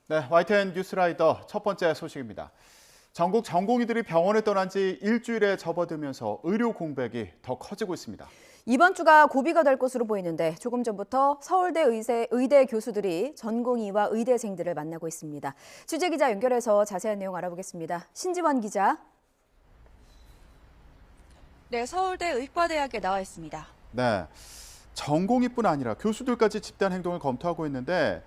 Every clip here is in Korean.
네, YTN 뉴스라이더 첫 번째 소식입니다. 전국 전공의들이 병원을 떠난 지 일주일에 접어들면서 의료 공백이 더 커지고 있습니다. 이번 주가 고비가 될 것으로 보이는데 조금 전부터 서울대 의대 교수들이 전공의와 의대생들을 만나고 있습니다. 취재기자 연결해서 자세한 내용 알아보겠습니다. 신지원 기자. 네, 서울대 의과대학에 나와 있습니다. 네, 전공의뿐 아니라 교수들까지 집단 행동을 검토하고 있는데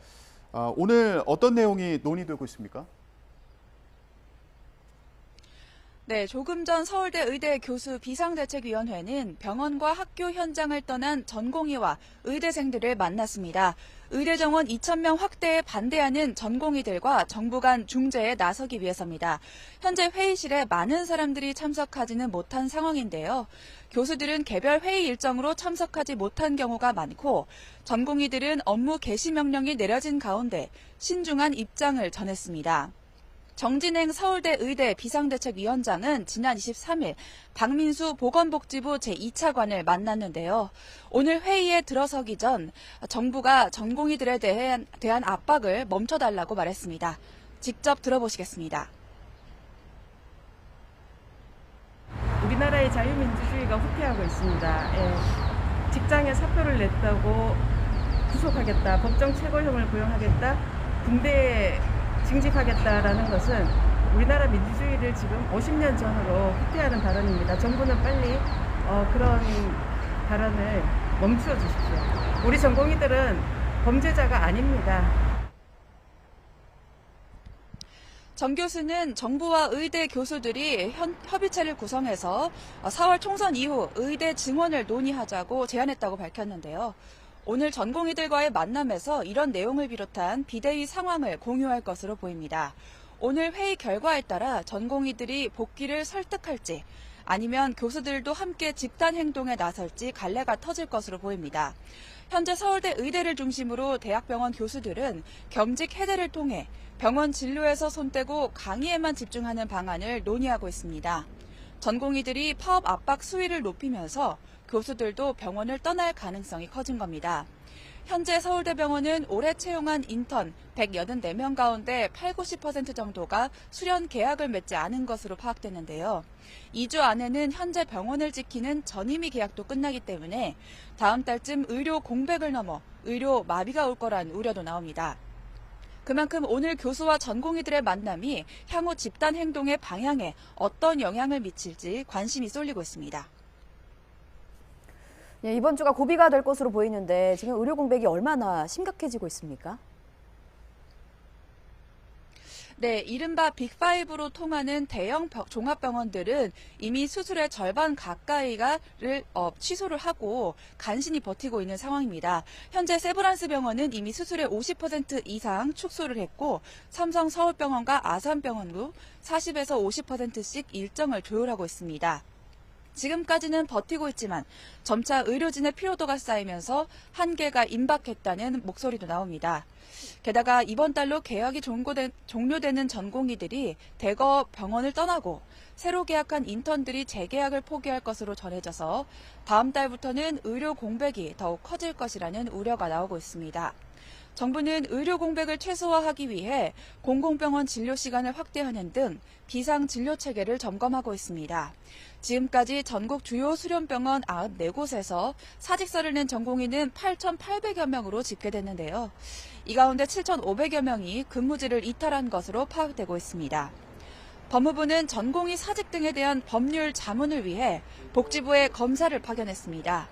오늘 어떤 내용이 논의되고 있습니까? 네, 조금 전 서울대 의대 교수 비상대책위원회는 병원과 학교 현장을 떠난 전공의와 의대생들을 만났습니다. 의대 정원 2,000명 확대에 반대하는 전공의들과 정부 간 중재에 나서기 위해서입니다. 현재 회의실에 많은 사람들이 참석하지는 못한 상황인데요. 교수들은 개별 회의 일정으로 참석하지 못한 경우가 많고 전공의들은 업무 개시 명령이 내려진 가운데 신중한 입장을 전했습니다. 정진행 서울대 의대 비상대책위원장은 지난 23일 박민수 보건복지부 제2차관을 만났는데요. 오늘 회의에 들어서기 전 정부가 전공의들에 대한 압박을 멈춰달라고 말했습니다. 직접 들어보시겠습니다. 우리나라의 자유민주주의가 후퇴하고 있습니다. 예. 직장에 사표를 냈다고 구속하겠다, 법정 최고형을 구형하겠다, 군대에 징집하겠다라는 것은 우리나라 민주주의를 지금 50년 전으로 후퇴하는 발언입니다. 정부는 빨리 그런 발언을 멈추어 주십시오. 우리 전공의들은 범죄자가 아닙니다. 정 교수는 정부와 의대 교수들이 협의체를 구성해서 4월 총선 이후 의대 증원을 논의하자고 제안했다고 밝혔는데요. 오늘 전공의들과의 만남에서 이런 내용을 비롯한 비대위 상황을 공유할 것으로 보입니다. 오늘 회의 결과에 따라 전공의들이 복귀를 설득할지 아니면 교수들도 함께 집단 행동에 나설지 갈래가 터질 것으로 보입니다. 현재 서울대 의대를 중심으로 대학병원 교수들은 겸직 해대를 통해 병원 진료에서 손 떼고 강의에만 집중하는 방안을 논의하고 있습니다. 전공의들이 파업 압박 수위를 높이면서 교수들도 병원을 떠날 가능성이 커진 겁니다. 현재 서울대병원은 올해 채용한 인턴 184명 가운데 80~90% 정도가 수련 계약을 맺지 않은 것으로 파악되는데요. 2주 안에는 현재 병원을 지키는 전임의 계약도 끝나기 때문에 다음 달쯤 의료 공백을 넘어 의료 마비가 올 거란 우려도 나옵니다. 그만큼 오늘 교수와 전공의들의 만남이 향후 집단 행동의 방향에 어떤 영향을 미칠지 관심이 쏠리고 있습니다. 네, 이번 주가 고비가 될 것으로 보이는데 지금 의료 공백이 얼마나 심각해지고 있습니까? 네, 이른바 빅5로 통하는 대형 종합병원들은 이미 수술의 절반 가까이를 취소를 하고 간신히 버티고 있는 상황입니다. 현재 세브란스 병원은 이미 수술의 50% 이상 축소를 했고 삼성 서울병원과 아산병원도 40에서 50%씩 일정을 조율하고 있습니다. 지금까지는 버티고 있지만 점차 의료진의 피로도가 쌓이면서 한계가 임박했다는 목소리도 나옵니다. 게다가 이번 달로 계약이 종료되는 전공의들이 대거 병원을 떠나고 새로 계약한 인턴들이 재계약을 포기할 것으로 전해져서 다음 달부터는 의료 공백이 더욱 커질 것이라는 우려가 나오고 있습니다. 정부는 의료 공백을 최소화하기 위해 공공병원 진료 시간을 확대하는 등 비상 진료 체계를 점검하고 있습니다. 지금까지 전국 주요 수련병원 94곳에서 사직서를 낸 전공의는 8,800여 명으로 집계됐는데요. 이 가운데 7,500여 명이 근무지를 이탈한 것으로 파악되고 있습니다. 법무부는 전공의 사직 등에 대한 법률 자문을 위해 복지부에 검사를 파견했습니다.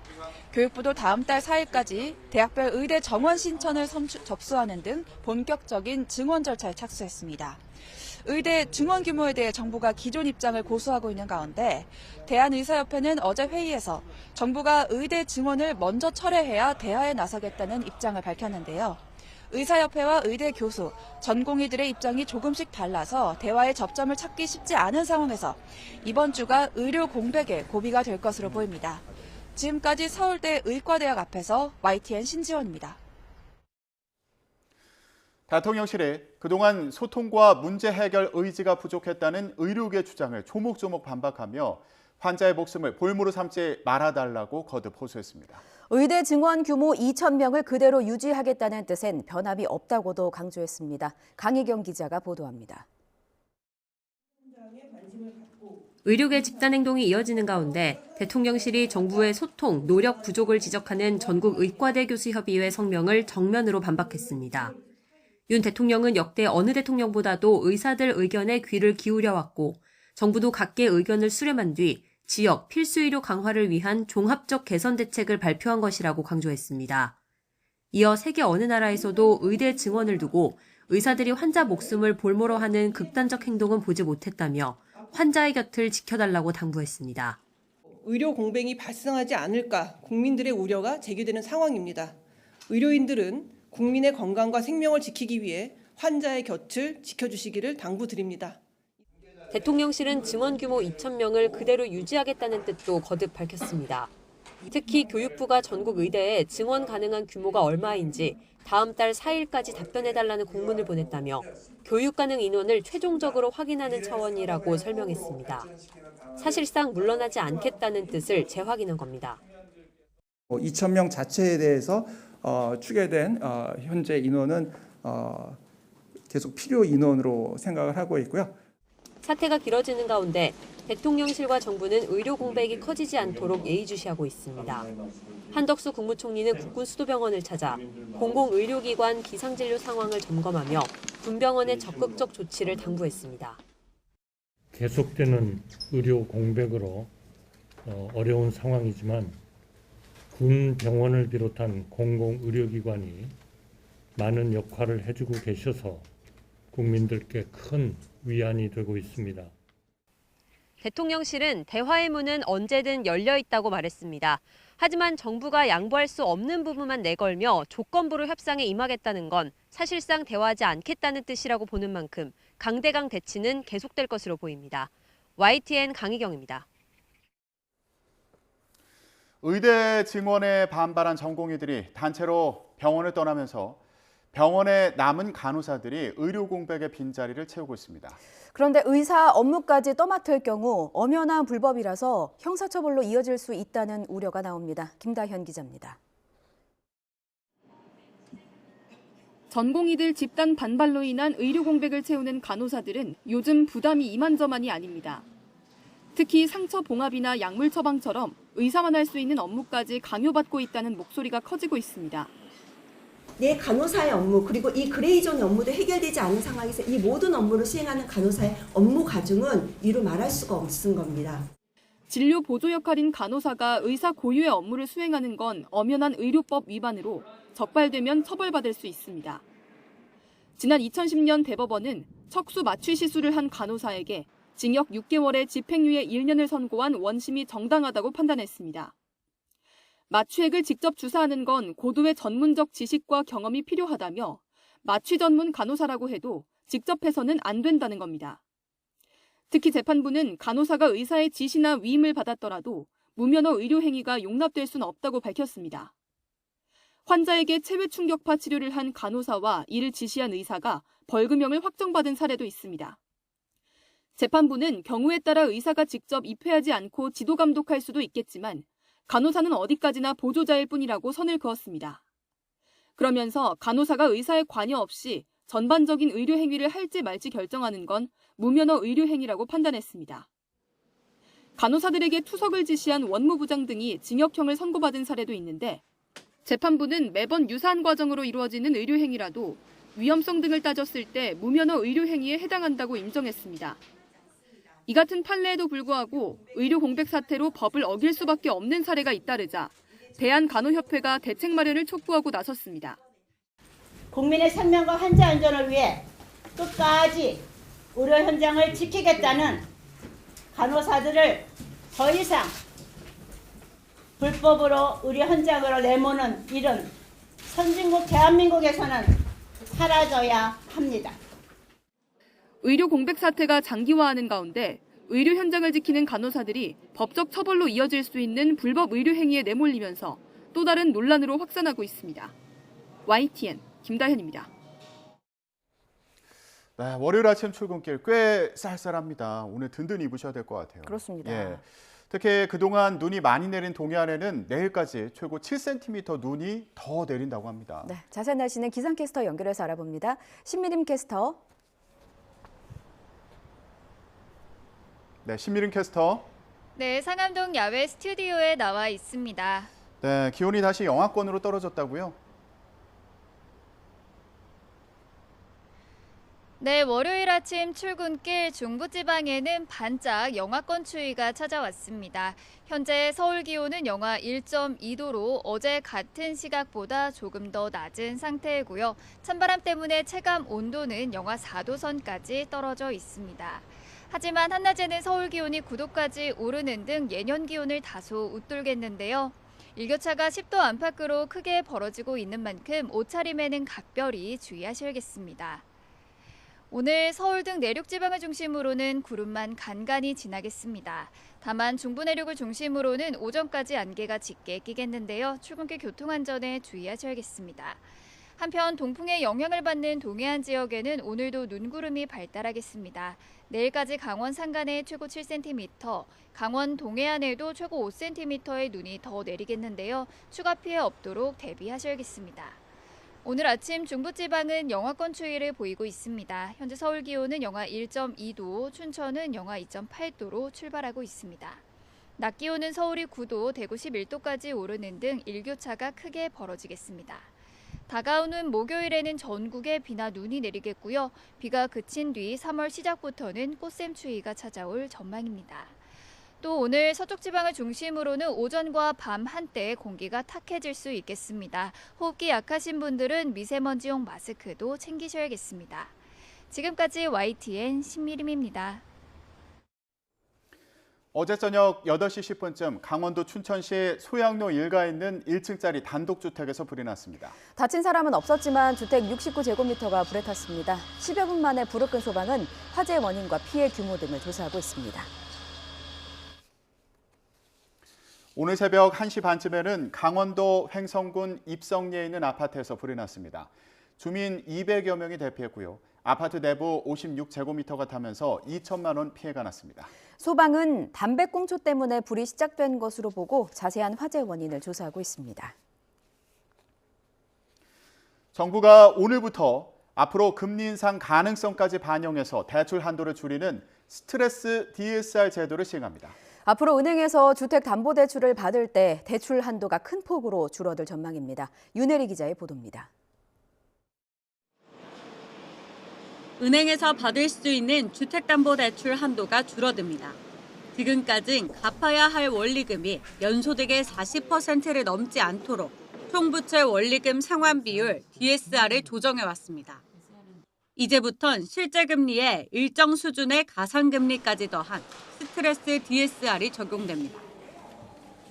교육부도 다음 달 4일까지 대학별 의대 정원 신청을 접수하는 등 본격적인 증원 절차에 착수했습니다. 의대 증원 규모에 대해 정부가 기존 입장을 고수하고 있는 가운데 대한의사협회는 어제 회의에서 정부가 의대 증원을 먼저 철회해야 대화에 나서겠다는 입장을 밝혔는데요. 의사협회와 의대 교수, 전공의들의 입장이 조금씩 달라서 대화의 접점을 찾기 쉽지 않은 상황에서 이번 주가 의료 공백의 고비가 될 것으로 보입니다. 지금까지 서울대 의과대학 앞에서 YTN 신지원입니다. 대통령실이 그동안 소통과 문제 해결 의지가 부족했다는 의료계 주장을 조목조목 반박하며 환자의 목숨을 볼모로 삼지 말아달라고 거듭 호소했습니다. 의대 증원 규모 2,000명을 그대로 유지하겠다는 뜻엔 변함이 없다고도 강조했습니다. 강희경 기자가 보도합니다. 의료계 집단 행동이 이어지는 가운데 대통령실이 정부의 소통, 노력 부족을 지적하는 전국 의과대 교수협의회 성명을 정면으로 반박했습니다. 윤 대통령은 역대 어느 대통령보다도 의사들 의견에 귀를 기울여 왔고 정부도 각계 의견을 수렴한 뒤 지역 필수 의료 강화를 위한 종합적 개선 대책을 발표한 것이라고 강조했습니다. 이어 세계 어느 나라에서도 의대 증원을 두고 의사들이 환자 목숨을 볼모로 하는 극단적 행동은 보지 못했다며 환자의 곁을 지켜달라고 당부했습니다. 의료 공백이 발생하지 않을까 국민들의 우려가 제기되는 상황입니다. 의료인들은 국민의 건강과 생명을 지키기 위해 환자의 곁을 지켜주시기를 당부드립니다. 대통령실은 증원 규모 2,000명을 그대로 유지하겠다는 뜻도 거듭 밝혔습니다. 특히 교육부가 전국 의대에 증원 가능한 규모가 얼마인지 다음 달 4일까지 답변해달라는 공문을 보냈다며 교육 가능 인원을 최종적으로 확인하는 차원이라고 설명했습니다. 사실상 물러나지 않겠다는 뜻을 재확인한 겁니다. 2,000명 자체에 대해서 추계된 현재 인원은 계속 필요 인원으로 생각을 하고 있고요. 사태가 길어지는 가운데 대통령실과 정부는 의료 공백이 커지지 않도록 예의주시하고 있습니다. 한덕수 국무총리는 국군수도병원을 찾아 공공의료기관 비상진료 상황을 점검하며 군병원의 적극적 조치를 당부했습니다. 계속되는 의료 공백으로 어려운 상황이지만 군 병원을 비롯한 공공의료기관이 많은 역할을 해주고 계셔서 국민들께 큰 위안이 되고 있습니다. 대통령실은 대화의 문은 언제든 열려 있다고 말했습니다. 하지만 정부가 양보할 수 없는 부분만 내걸며 조건부로 협상에 임하겠다는 건 사실상 대화하지 않겠다는 뜻이라고 보는 만큼 강대강 대치는 계속될 것으로 보입니다. YTN 강희경입니다. 의대 증원에 반발한 전공의들이 단체로 병원을 떠나면서 병원에 남은 간호사들이 의료 공백의 빈자리를 채우고 있습니다. 그런데 의사 업무까지 떠맡을 경우 엄연한 불법이라서 형사처벌로 이어질 수 있다는 우려가 나옵니다. 김다현 기자입니다. 전공의들 집단 반발로 인한 의료 공백을 채우는 간호사들은 요즘 부담이 이만저만이 아닙니다. 특히 상처 봉합이나 약물 처방처럼 의사만 할 수 있는 업무까지 강요받고 있다는 목소리가 커지고 있습니다. 내 간호사의 업무 그리고 이 그레이존 업무도 해결되지 않은 상황에서 이 모든 업무를 수행하는 간호사의 업무 가중은 이루 말할 수가 없는 겁니다. 진료 보조 역할인 간호사가 의사 고유의 업무를 수행하는 건 엄연한 의료법 위반으로 적발되면 처벌받을 수 있습니다. 지난 2010년 대법원은 척수 마취 시술을 한 간호사에게 징역 6개월에 집행유예 1년을 선고한 원심이 정당하다고 판단했습니다. 마취액을 직접 주사하는 건 고도의 전문적 지식과 경험이 필요하다며 마취 전문 간호사라고 해도 직접 해서는 안 된다는 겁니다. 특히 재판부는 간호사가 의사의 지시나 위임을 받았더라도 무면허 의료 행위가 용납될 수는 없다고 밝혔습니다. 환자에게 체외 충격파 치료를 한 간호사와 이를 지시한 의사가 벌금형을 확정받은 사례도 있습니다. 재판부는 경우에 따라 의사가 직접 입회하지 않고 지도 감독할 수도 있겠지만 간호사는 어디까지나 보조자일 뿐이라고 선을 그었습니다. 그러면서 간호사가 의사의 관여 없이 전반적인 의료 행위를 할지 말지 결정하는 건 무면허 의료 행위라고 판단했습니다. 간호사들에게 투석을 지시한 원무부장 등이 징역형을 선고받은 사례도 있는데 재판부는 매번 유사한 과정으로 이루어지는 의료 행위라도 위험성 등을 따졌을 때 무면허 의료 행위에 해당한다고 인정했습니다. 이 같은 판례에도 불구하고 의료 공백 사태로 법을 어길 수밖에 없는 사례가 잇따르자 대한간호협회가 대책 마련을 촉구하고 나섰습니다. 국민의 생명과 환자 안전을 위해 끝까지 의료 현장을 지키겠다는 간호사들을 더 이상 불법으로 의료 현장으로 내모는 일은 선진국 대한민국에서는 사라져야 합니다. 의료 공백 사태가 장기화하는 가운데 의료 현장을 지키는 간호사들이 법적 처벌로 이어질 수 있는 불법 의료 행위에 내몰리면서 또 다른 논란으로 확산하고 있습니다. YTN 김다현입니다. 네, 월요일 아침 출근길 꽤 쌀쌀합니다. 오늘 든든히 입으셔야 될 것 같아요. 그렇습니다. 예. 특히 그동안 눈이 많이 내린 동해안에는 내일까지 최고 7cm 눈이 더 내린다고 합니다. 네, 자세한 날씨는 기상캐스터 연결해서 알아봅니다. 신미림 캐스터. 네, 신미림 캐스터. 네, 상암동 야외 스튜디오에 나와 있습니다. 네, 기온이 다시 영하권으로 떨어졌다고요? 네, 월요일 아침 출근길 중부지방에는 반짝 영하권 추위가 찾아왔습니다. 현재 서울 기온은 영하 1.2도로 어제 같은 시각보다 조금 더 낮은 상태이고요. 찬바람 때문에 체감 온도는 영하 4도 선까지 떨어져 있습니다. 하지만 한낮에는 서울 기온이 9도까지 오르는 등 예년 기온을 다소 웃돌겠는데요. 일교차가 10도 안팎으로 크게 벌어지고 있는 만큼 옷차림에는 각별히 주의하셔야겠습니다. 오늘 서울 등 내륙 지방을 중심으로는 구름만 간간히 지나겠습니다. 다만 중부 내륙을 중심으로는 오전까지 안개가 짙게 끼겠는데요. 출근길 교통안전에 주의하셔야겠습니다. 한편 동풍의 영향을 받는 동해안 지역에는 오늘도 눈구름이 발달하겠습니다. 내일까지 강원 산간에 최고 7cm, 강원 동해안에도 최고 5cm의 눈이 더 내리겠는데요. 추가 피해 없도록 대비하셔야겠습니다. 오늘 아침 중부지방은 영하권 추위를 보이고 있습니다. 현재 서울 기온은 영하 1.2도, 춘천은 영하 2.8도로 출발하고 있습니다. 낮 기온은 서울이 9도, 대구 11도까지 오르는 등 일교차가 크게 벌어지겠습니다. 다가오는 목요일에는 전국에 비나 눈이 내리겠고요. 비가 그친 뒤 3월 시작부터는 꽃샘 추위가 찾아올 전망입니다. 또 오늘 서쪽 지방을 중심으로는 오전과 밤 한때 공기가 탁해질 수 있겠습니다. 호흡기 약하신 분들은 미세먼지용 마스크도 챙기셔야겠습니다. 지금까지 YTN 신미림입니다. 어제 저녁 8시 10분쯤 강원도 춘천시 소양로 일가에 있는 1층짜리 단독주택에서 불이 났습니다. 다친 사람은 없었지만 주택 69제곱미터가 불에 탔습니다. 10여 분 만에 불을 끈 소방은 화재 원인과 피해 규모 등을 조사하고 있습니다. 오늘 새벽 1시 반쯤에는 강원도 횡성군 입성리에 있는 아파트에서 불이 났습니다. 주민 200여 명이 대피했고요. 아파트 내부 56제곱미터가 타면서 2천만 원 피해가 났습니다. 소방은 담배꽁초 때문에 불이 시작된 것으로 보고 자세한 화재 원인을 조사하고 있습니다. 정부가 오늘부터 앞으로 금리 인상 가능성까지 반영해서 대출 한도를 줄이는 스트레스 DSR 제도를 시행합니다. 앞으로 은행에서 주택담보대출을 받을 때 대출 한도가 큰 폭으로 줄어들 전망입니다. 윤혜리 기자의 보도입니다. 은행에서 받을 수 있는 주택담보대출 한도가 줄어듭니다. 지금까지는 갚아야 할 원리금이 연소득의 40%를 넘지 않도록 총부채 원리금 상환 비율 DSR을 조정해왔습니다. 이제부턴 실제 금리에 일정 수준의 가상금리까지 더한 스트레스 DSR이 적용됩니다.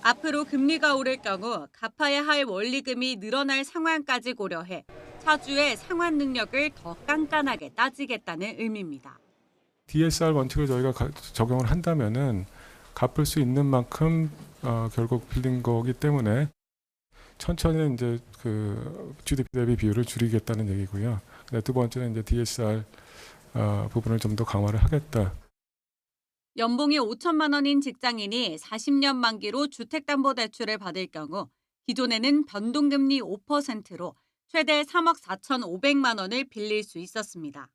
앞으로 금리가 오를 경우 갚아야 할 원리금이 늘어날 상황까지 고려해 차주의 상환 능력을 더 깐깐하게 따지겠다는 의미입니다. DSR 원칙을 저희가 적용을 한다면은 갚을 수 있는 만큼 결국 빌린 거기 때문에 천천히 이제 그 GDP 대비 비율을 줄이겠다는 얘기고요. 두 번째는 이제 DSR 부분을 좀 더 강화를 하겠다. 연봉이 5천만 원인 직장인이 40년 만기로 주택담보대출을 받을 경우 기존에는 변동금리 5%로 최대 3억 4,500만 원을 빌릴 수 있었습니다.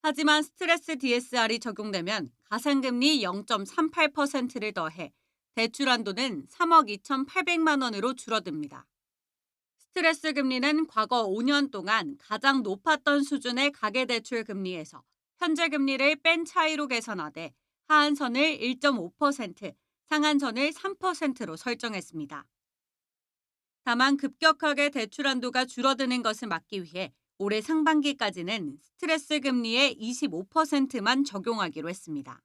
하지만 스트레스 DSR이 적용되면 가상금리 0.38%를 더해 대출 한도는 3억 2,800만 원으로 줄어듭니다. 스트레스 금리는 과거 5년 동안 가장 높았던 수준의 가계대출 금리에서 현재 금리를 뺀 차이로 계산하되 하한선을 1.5%, 상한선을 3%로 설정했습니다. 다만 급격하게 대출 한도가 줄어드는 것을 막기 위해 올해 상반기까지는 스트레스 금리의 25%만 적용하기로 했습니다.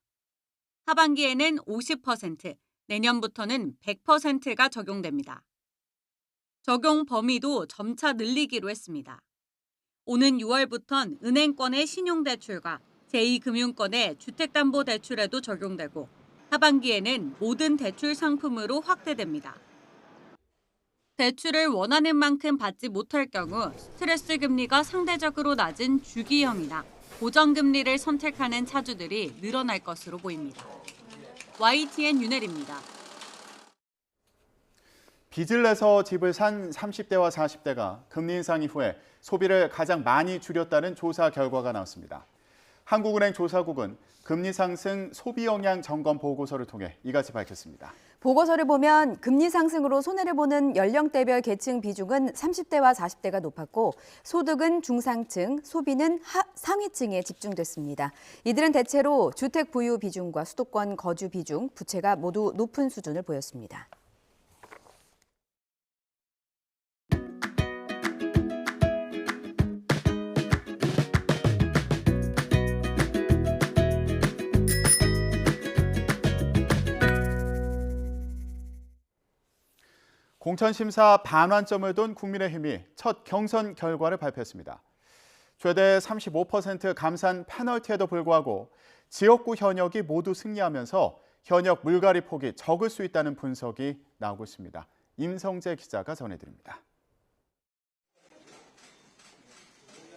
하반기에는 50%, 내년부터는 100%가 적용됩니다. 적용 범위도 점차 늘리기로 했습니다. 오는 6월부턴 은행권의 신용대출과 제2금융권의 주택담보대출에도 적용되고 하반기에는 모든 대출 상품으로 확대됩니다. 대출을 원하는 만큼 받지 못할 경우 스트레스 금리가 상대적으로 낮은 주기형이나 고정금리를 선택하는 차주들이 늘어날 것으로 보입니다. YTN 윤혜리입니다. 빚을 내서 집을 산 30대와 40대가 금리 인상 이후에 소비를 가장 많이 줄였다는 조사 결과가 나왔습니다. 한국은행 조사국은 금리 상승 소비 영향 점검 보고서를 통해 이같이 밝혔습니다. 보고서를 보면 금리 상승으로 손해를 보는 연령대별 계층 비중은 30대와 40대가 높았고 소득은 중상층, 소비는 상위층에 집중됐습니다. 이들은 대체로 주택 보유 비중과 수도권 거주 비중, 부채가 모두 높은 수준을 보였습니다. 공천심사 반환점을 둔 국민의힘이 첫 경선 결과를 발표했습니다. 최대 35% 감산 페널티에도 불구하고 지역구 현역이 모두 승리하면서 현역 물갈이 폭이 적을 수 있다는 분석이 나오고 있습니다. 임성재 기자가 전해드립니다.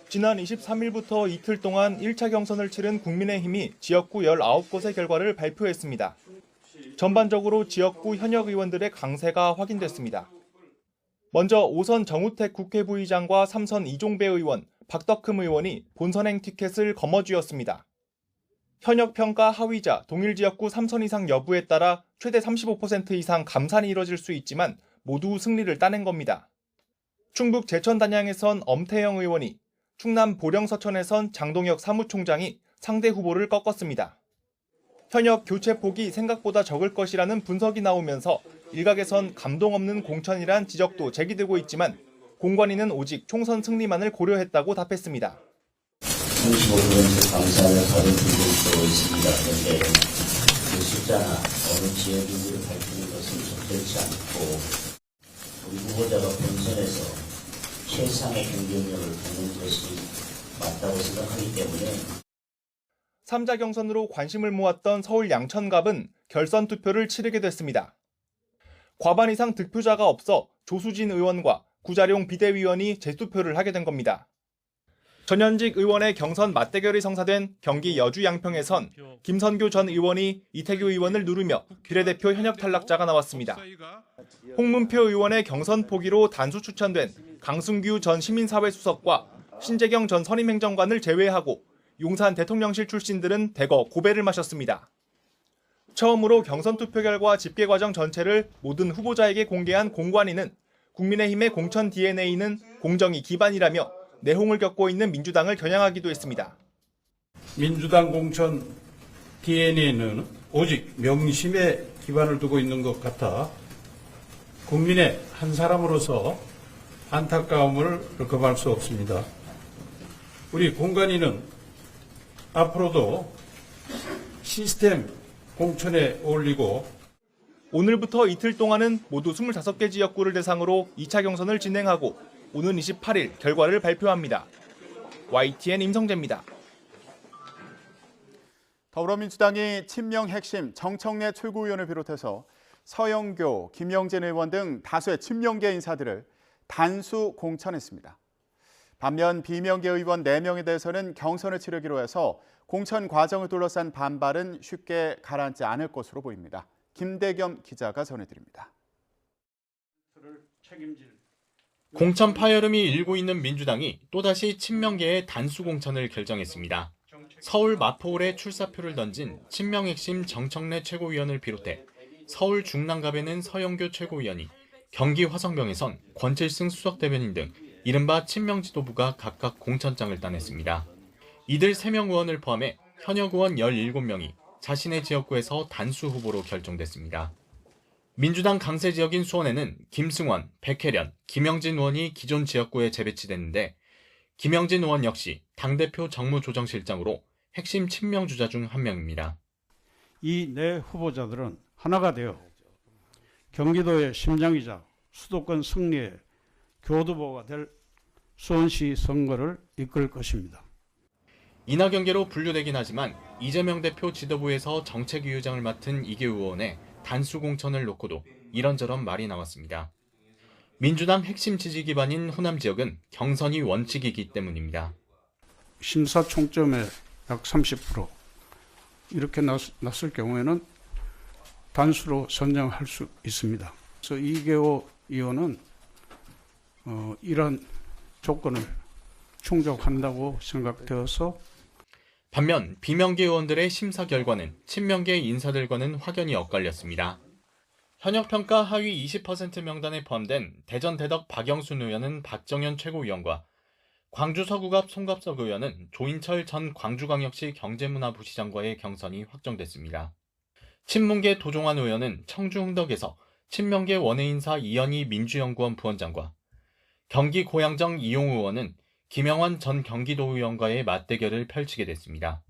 지난 23일부터 이틀 동안 1차 경선을 치른 국민의힘이 지역구 19곳의 결과를 발표했습니다. 전반적으로 지역구 현역 의원들의 강세가 확인됐습니다. 먼저 5선 정우택 국회부의장과 3선 이종배 의원, 박덕흠 의원이 본선행 티켓을 거머쥐었습니다. 현역 평가 하위자 동일 지역구 3선 이상 여부에 따라 최대 35% 이상 감산이 이뤄질 수 있지만 모두 승리를 따낸 겁니다. 충북 제천 단양에선 엄태영 의원이, 충남 보령 서천에선 장동혁 사무총장이 상대 후보를 꺾었습니다. 현역 교체 폭이 생각보다 적을 것이라는 분석이 나오면서 일각에선 감동 없는 공천이란 지적도 제기되고 있지만 공관위는 오직 총선 승리만을 고려했다고 답했습니다. 35% 감산을 받은 분들도 있습니다. 그런데 그 숫자나 어느 지역인지를 밝히는 것은 적절치 않고 우리 후보자가 본선에서 최상의 경쟁력을 갖는 것이 맞다고 생각하기 때문에 3자 경선으로 관심을 모았던 서울 양천갑은 결선 투표를 치르게 됐습니다. 과반 이상 득표자가 없어 조수진 의원과 구자룡 비대위원이 재투표를 하게 된 겁니다. 전현직 의원의 경선 맞대결이 성사된 경기 여주 양평에선 김선교 전 의원이 이태규 의원을 누르며 비례대표 현역 탈락자가 나왔습니다. 홍문표 의원의 경선 포기로 단수 추천된 강승규 전 시민사회수석과 신재경 전 선임행정관을 제외하고 용산 대통령실 출신들은 대거 고배를 마셨습니다. 처음으로 경선 투표 결과 집계 과정 전체를 모든 후보자에게 공개한 공관위는 국민의힘의 공천 DNA는 공정이 기반이라며 내홍을 겪고 있는 민주당을 겨냥하기도 했습니다. 민주당 공천 DNA는 오직 명심에 기반을 두고 있는 것 같아 국민의 한 사람으로서 안타까움을 금할 수 없습니다. 우리 공관위는 앞으로도 시스템 공천에 어울리고 오늘부터 이틀 동안은 모두 25개 지역구를 대상으로 2차 경선을 진행하고 오는 28일 결과를 발표합니다. YTN 임성재입니다. 더불어민주당이 친명 핵심 정청래 최고위원을 비롯해서 서영교, 김영진 의원 등 다수의 친명계 인사들을 단수 공천했습니다. 반면 비명계 의원 4명에 대해서는 경선을 치르기로 해서 공천 과정을 둘러싼 반발은 쉽게 가라앉지 않을 것으로 보입니다. 김대겸 기자가 전해드립니다. 공천 파열음이 일고 있는 민주당이 또다시 친명계의 단수 공천을 결정했습니다. 서울 마포울에 출사표를 던진 친명 핵심 정청래 최고위원을 비롯해 서울 중랑갑에는 서영교 최고위원이, 경기 화성병에선 권칠승 수석대변인 등 이른바 친명 지도부가 각각 공천장을 따냈습니다. 이들 3명 의원을 포함해 현역 의원 17명이 자신의 지역구에서 단수 후보로 결정됐습니다. 민주당 강세 지역인 수원에는 김승원, 백혜련, 김영진 의원이 기존 지역구에 재배치됐는데 김영진 의원 역시 당대표 정무조정실장으로 핵심 친명 주자 중 한 명입니다. 이 네 후보자들은 하나가 되어 경기도의 심장이자 수도권 승리의 교두보가 될 수원시 선거를 이끌 것입니다. 인하경계로 분류되긴 하지만 이재명 대표 지도부에서 정책위의장을 맡은 이계우 의원의 단수 공천을 놓고도 이런저런 말이 나왔습니다. 민주당 핵심 지지 기반인 호남 지역은 경선이 원칙이기 때문입니다. 심사총점의 약 30% 이렇게 났을 경우에는 단수로 선정할 수 있습니다. 그래서 이계호 의원은 이런 조건을 충족한다고 생각되어서 반면 비명계 의원들의 심사 결과는 친명계 인사들과는 확연히 엇갈렸습니다. 현역평가 하위 20% 명단에 포함된 대전 대덕 박영순 의원은 박정현 최고위원과 광주 서구갑 송갑석 의원은 조인철 전 광주광역시 경제문화부시장과의 경선이 확정됐습니다. 친문계 도종환 의원은 청주 흥덕에서 친명계 원외인사 이현희 민주연구원 부원장과 경기 고양정 이용 의원은 김영환 전 경기도의원과의 맞대결을 펼치게 됐습니다.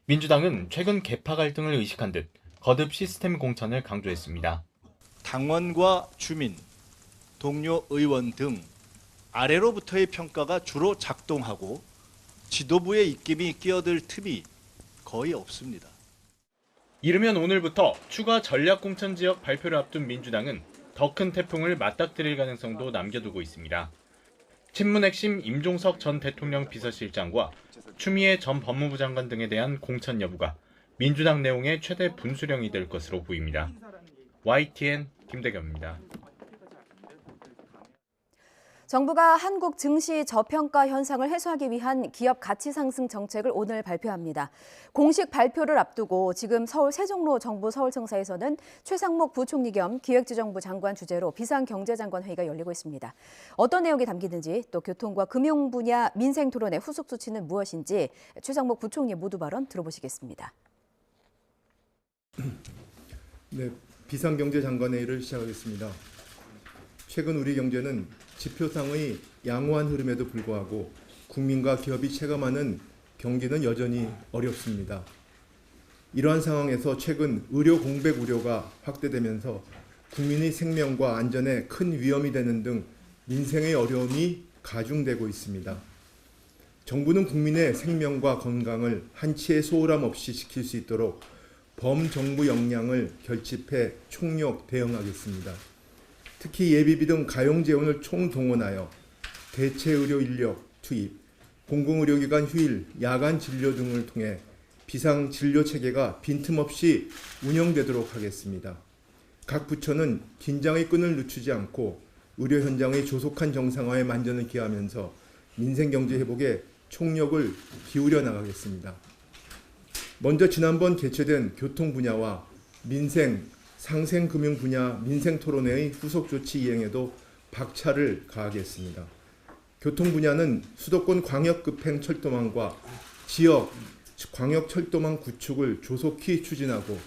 민주당은 최근 계파 갈등을 의식한 듯 거듭 시스템 공천을 강조했습니다. 당원과 주민, 동료 의원 등 아래로부터의 평가가 주로 작동하고 지도부의 입김이 끼어들 틈이 거의 없습니다. 이르면 오늘부터 추가 전략공천 지역 발표를 앞둔 민주당은 더 큰 태풍을 맞닥뜨릴 가능성도 남겨두고 있습니다. 친문 핵심 임종석 전 대통령 비서실장과 추미애 전 법무부 장관 등에 대한 공천 여부가 민주당 내용의 최대 분수령이 될 것으로 보입니다. YTN 김대겸입니다. 정부가 한국 증시 저평가 현상을 해소하기 위한 기업 가치 상승 정책을 오늘 발표합니다. 공식 발표를 앞두고 지금 서울 세종로 정부 서울청사에서는 최상목 부총리 겸 기획재정부 장관 주재로 비상경제장관 회의가 열리고 있습니다. 어떤 내용이 담기는지 또 교통과 금융 분야 민생 토론의 후속 조치는 무엇인지 최상목 부총리 모두 발언 들어보시겠습니다. 네, 비상경제장관회의를 시작하겠습니다. 최근 우리 경제는 지표상의 양호한 흐름에도 불구하고 국민과 기업이 체감하는 경기는 여전히 어렵습니다. 이러한 상황에서 최근 의료 공백 우려가 확대되면서 국민의 생명과 안전에 큰 위험이 되는 등 민생의 어려움이 가중되고 있습니다. 정부는 국민의 생명과 건강을 한치의 소홀함 없이 지킬 수 있도록 범정부 역량을 결집해 총력 대응하겠습니다. 특히 예비비 등 가용 재원을 총동원하여 대체 의료 인력 투입, 공공의료기관 휴일, 야간 진료 등을 통해 비상 진료 체계가 빈틈없이 운영되도록 하겠습니다. 각 부처는 긴장의 끈을 늦추지 않고 의료 현장의 조속한 정상화에 만전을 기하면서 민생 경제 회복에 총력을 기울여 나가겠습니다. 먼저 지난번 개최된 교통 분야와 민생, 상생금융 분야 민생 토론회의 후속 조치 이행에도 박차를 가하겠습니다. 교통 분야는 수도권 광역급행 철도망과 지역 광역철도망 구축을 조속히 추진하고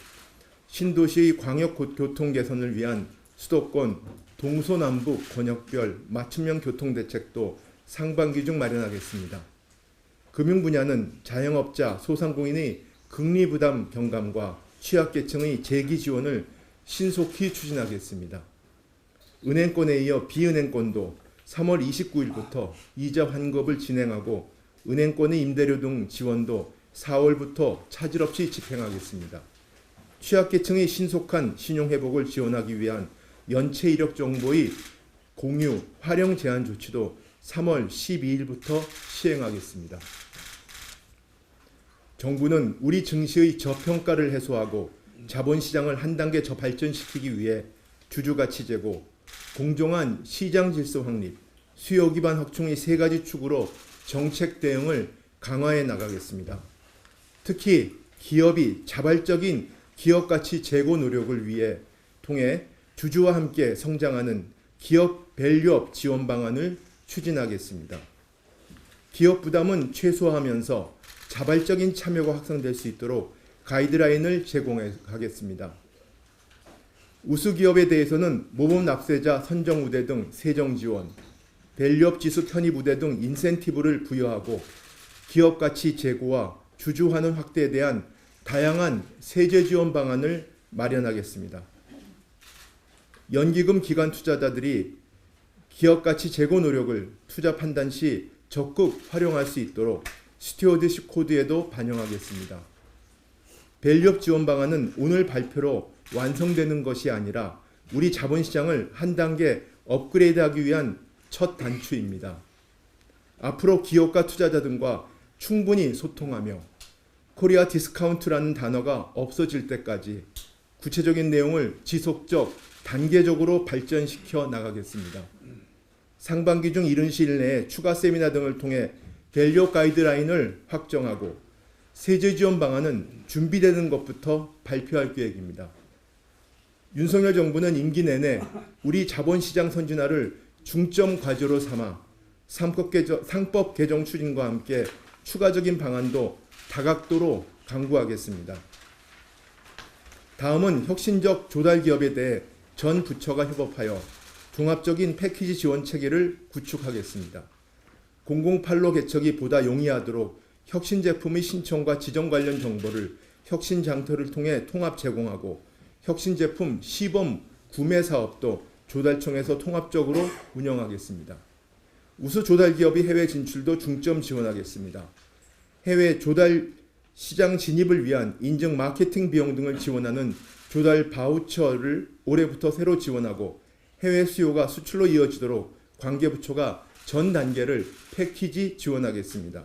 신도시의 광역교통 개선을 위한 수도권 동서남북 권역별 맞춤형 교통대책도 상반기 중 마련하겠습니다. 금융 분야는 자영업자, 소상공인의 금리부담 경감과 취약계층의 재기 지원을 신속히 추진하겠습니다. 은행권에 이어 비은행권도 3월 29일부터 이자 환급을 진행하고 은행권의 임대료 등 지원도 4월부터 차질 없이 집행하겠습니다. 취약계층의 신속한 신용회복을 지원하기 위한 연체 이력 정보의 공유, 활용 제한 조치도 3월 12일부터 시행하겠습니다. 정부는 우리 증시의 저평가를 해소하고 자본시장을 한 단계 더 발전시키기 위해 주주가치 제고, 공정한 시장 질서 확립, 수요 기반 확충의 세 가지 축으로 정책 대응을 강화해 나가겠습니다. 특히 기업이 자발적인 기업가치 제고 노력을 위해 통해 주주와 함께 성장하는 기업 밸류업 지원 방안을 추진하겠습니다. 기업 부담은 최소화하면서 자발적인 참여가 확산될 수 있도록 가이드라인을 제공하겠습니다. 우수기업에 대해서는 모범 납세자 선정 우대 등 세정 지원, 밸류업 지수 편입 우대 등 인센티브를 부여하고 기업 가치 제고와 주주 환원 확대에 대한 다양한 세제 지원 방안을 마련하겠습니다. 연기금 기관 투자자들이 기업 가치 제고 노력을 투자 판단 시 적극 활용할 수 있도록 스튜어드십 코드에도 반영하겠습니다. 밸류업 지원 방안은 오늘 발표로 완성되는 것이 아니라 우리 자본시장을 한 단계 업그레이드하기 위한 첫 단추입니다. 앞으로 기업과 투자자 등과 충분히 소통하며 코리아 디스카운트라는 단어가 없어질 때까지 구체적인 내용을 지속적, 단계적으로 발전시켜 나가겠습니다. 상반기 중 이른 시일 내에 추가 세미나 등을 통해 밸류 가이드라인을 확정하고 세제 지원 방안은 준비되는 것부터 발표할 계획입니다. 윤석열 정부는 임기 내내 우리 자본시장 선진화를 중점 과제로 삼아 상법 개정 추진과 함께 추가적인 방안도 다각도로 강구하겠습니다. 다음은 혁신적 조달 기업에 대해 전 부처가 협업하여 종합적인 패키지 지원 체계를 구축하겠습니다. 008로 개척이 보다 용이하도록 혁신 제품의 신청과 지정 관련 정보를 혁신 장터를 통해 통합 제공하고 혁신 제품 시범 구매 사업도 조달청에서 통합적으로 운영하겠습니다. 우수 조달 기업의 해외 진출도 중점 지원하겠습니다. 해외 조달 시장 진입을 위한 인증 마케팅 비용 등을 지원하는 조달 바우처를 올해부터 새로 지원하고 해외 수요가 수출로 이어지도록 관계부처가 전 단계를 패키지 지원하겠습니다.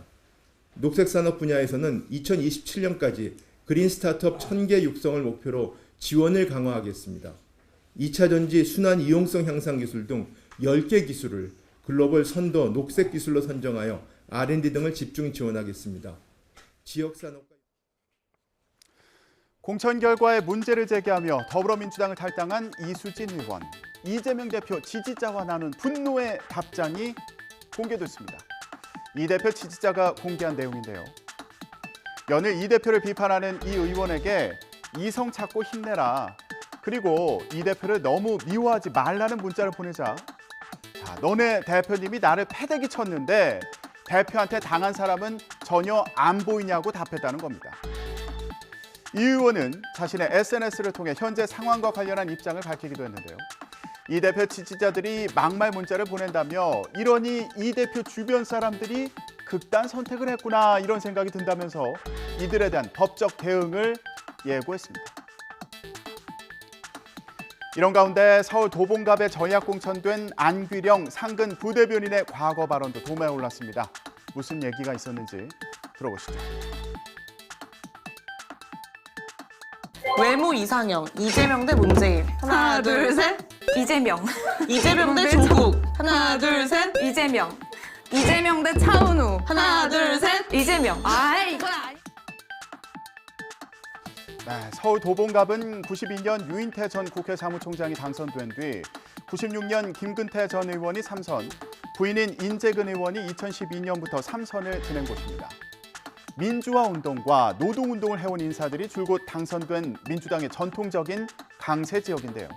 녹색산업 분야에서는 2027년까지 그린 스타트업 1000개 육성을 목표로 지원을 강화하겠습니다. 2차 전지 순환 이용성 향상 기술 등 10개 기술을 글로벌 선도 녹색 기술로 선정하여 R&D 등을 집중 지원하겠습니다. 지역산업과 공천 결과에 문제를 제기하며 더불어민주당을 탈당한 이수진 의원. 이재명 대표 지지자와 나눈 분노의 답장이 공개됐습니다. 이 대표 지지자가 공개한 내용인데요. 연일 이 대표를 비판하는 이 의원에게 이성 찾고 힘내라. 그리고 이 대표를 너무 미워하지 말라는 문자를 보내자, 자, 너네 대표님이 나를 패대기 쳤는데 대표한테 당한 사람은 전혀 안 보이냐고 답했다는 겁니다. 이 의원은 자신의 SNS를 통해 현재 상황과 관련한 입장을 밝히기도 했는데요. 이 대표 지지자들이 막말 문자를 보낸다며 이러니 이 대표 주변 사람들이 극단 선택을 했구나 이런 생각이 든다면서 이들에 대한 법적 대응을 예고했습니다. 이런 가운데 서울 도봉갑에 전략 공천된 안귀령 상근 부대변인의 과거 발언도 도마에 올랐습니다. 무슨 얘기가 있었는지 들어보시죠. 외모 이상형, 이재명 대 문재인. 하나, 둘, 셋. 이재명. 이재명 대 조국. 하나, 둘, 셋. 이재명. 이재명 대 차은우. 하나, 둘, 셋. 이재명. 이건 아니. 네, 서울 도봉갑은 92년 유인태 전 국회 사무총장이 당선된 뒤 96년 김근태 전 의원이 3선, 부인인 인재근 의원이 2012년부터 3선을 지낸 곳입니다. 민주화 운동과 노동 운동을 해온 인사들이 줄곧 당선된 민주당의 전통적인 강세 지역인데요.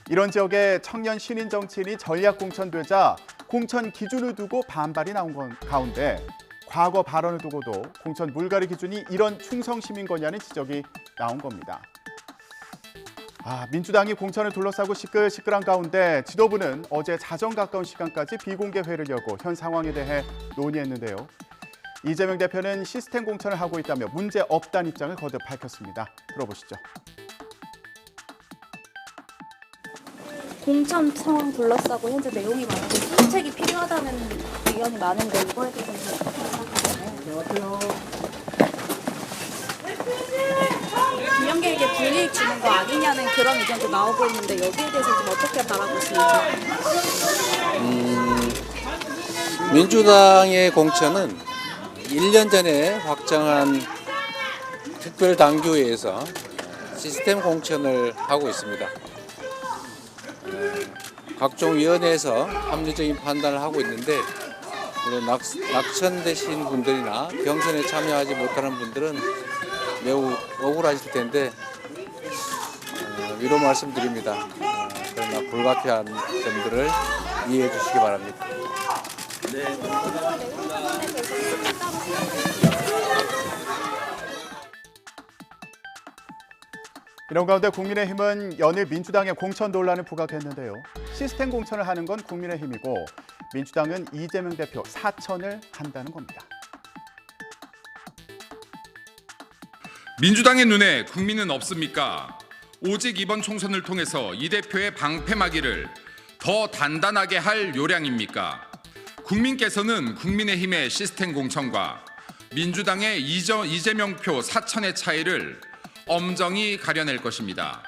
이런 지역에 청년 신인 정치인이 전략 공천되자 공천 기준을 두고 반발이 나온 가운데 과거 발언을 두고도 공천 물갈이 기준이 이런 충성 시민 거냐는 지적이 나온 겁니다. 민주당이 공천을 둘러싸고 시끌시끌한 가운데 지도부는 어제 자정 가까운 시간까지 비공개 회의를 열고 현 상황에 대해 논의했는데요. 이재명 대표는 시스템 공천을 하고 있다며 문제 없다는 입장을 거듭 밝혔습니다. 들어보시죠. 공천 상황 둘러싸고 현재 내용이 많고 수책이 필요하다는 의견이 많은데 이거에 대해서는 어떻게 생각하세요? 김영계에게 불이익 주는 거 아니냐는 그런 의견도 나오고 있는데 여기에 대해서 좀 어떻게 바라보시는지? 민주당의 공천은 1년 전에 확정한 특별당규회에서 시스템 공천을 하고 있습니다. 각종 위원회에서 합리적인 판단을 하고 있는데 물론 낙천되신 분들이나 경선에 참여하지 못하는 분들은 매우 억울하실 텐데 위로 말씀드립니다. 그러나 불가피한 점들을 이해해 주시기 바랍니다. 이런 가운데 국민의힘은 연일 민주당의 공천 논란을 부각했는데요. 시스템 공천을 하는 건 국민의힘이고 민주당은 이재명 대표 사천을 한다는 겁니다. 민주당의 눈에 국민은 없습니까? 오직 이번 총선을 통해서 이 대표의 방패막이를 더 단단하게 할 요량입니까? 국민께서는 국민의힘의 시스템 공천과 민주당의 이재명표 사천의 차이를 엄정히 가려낼 것입니다.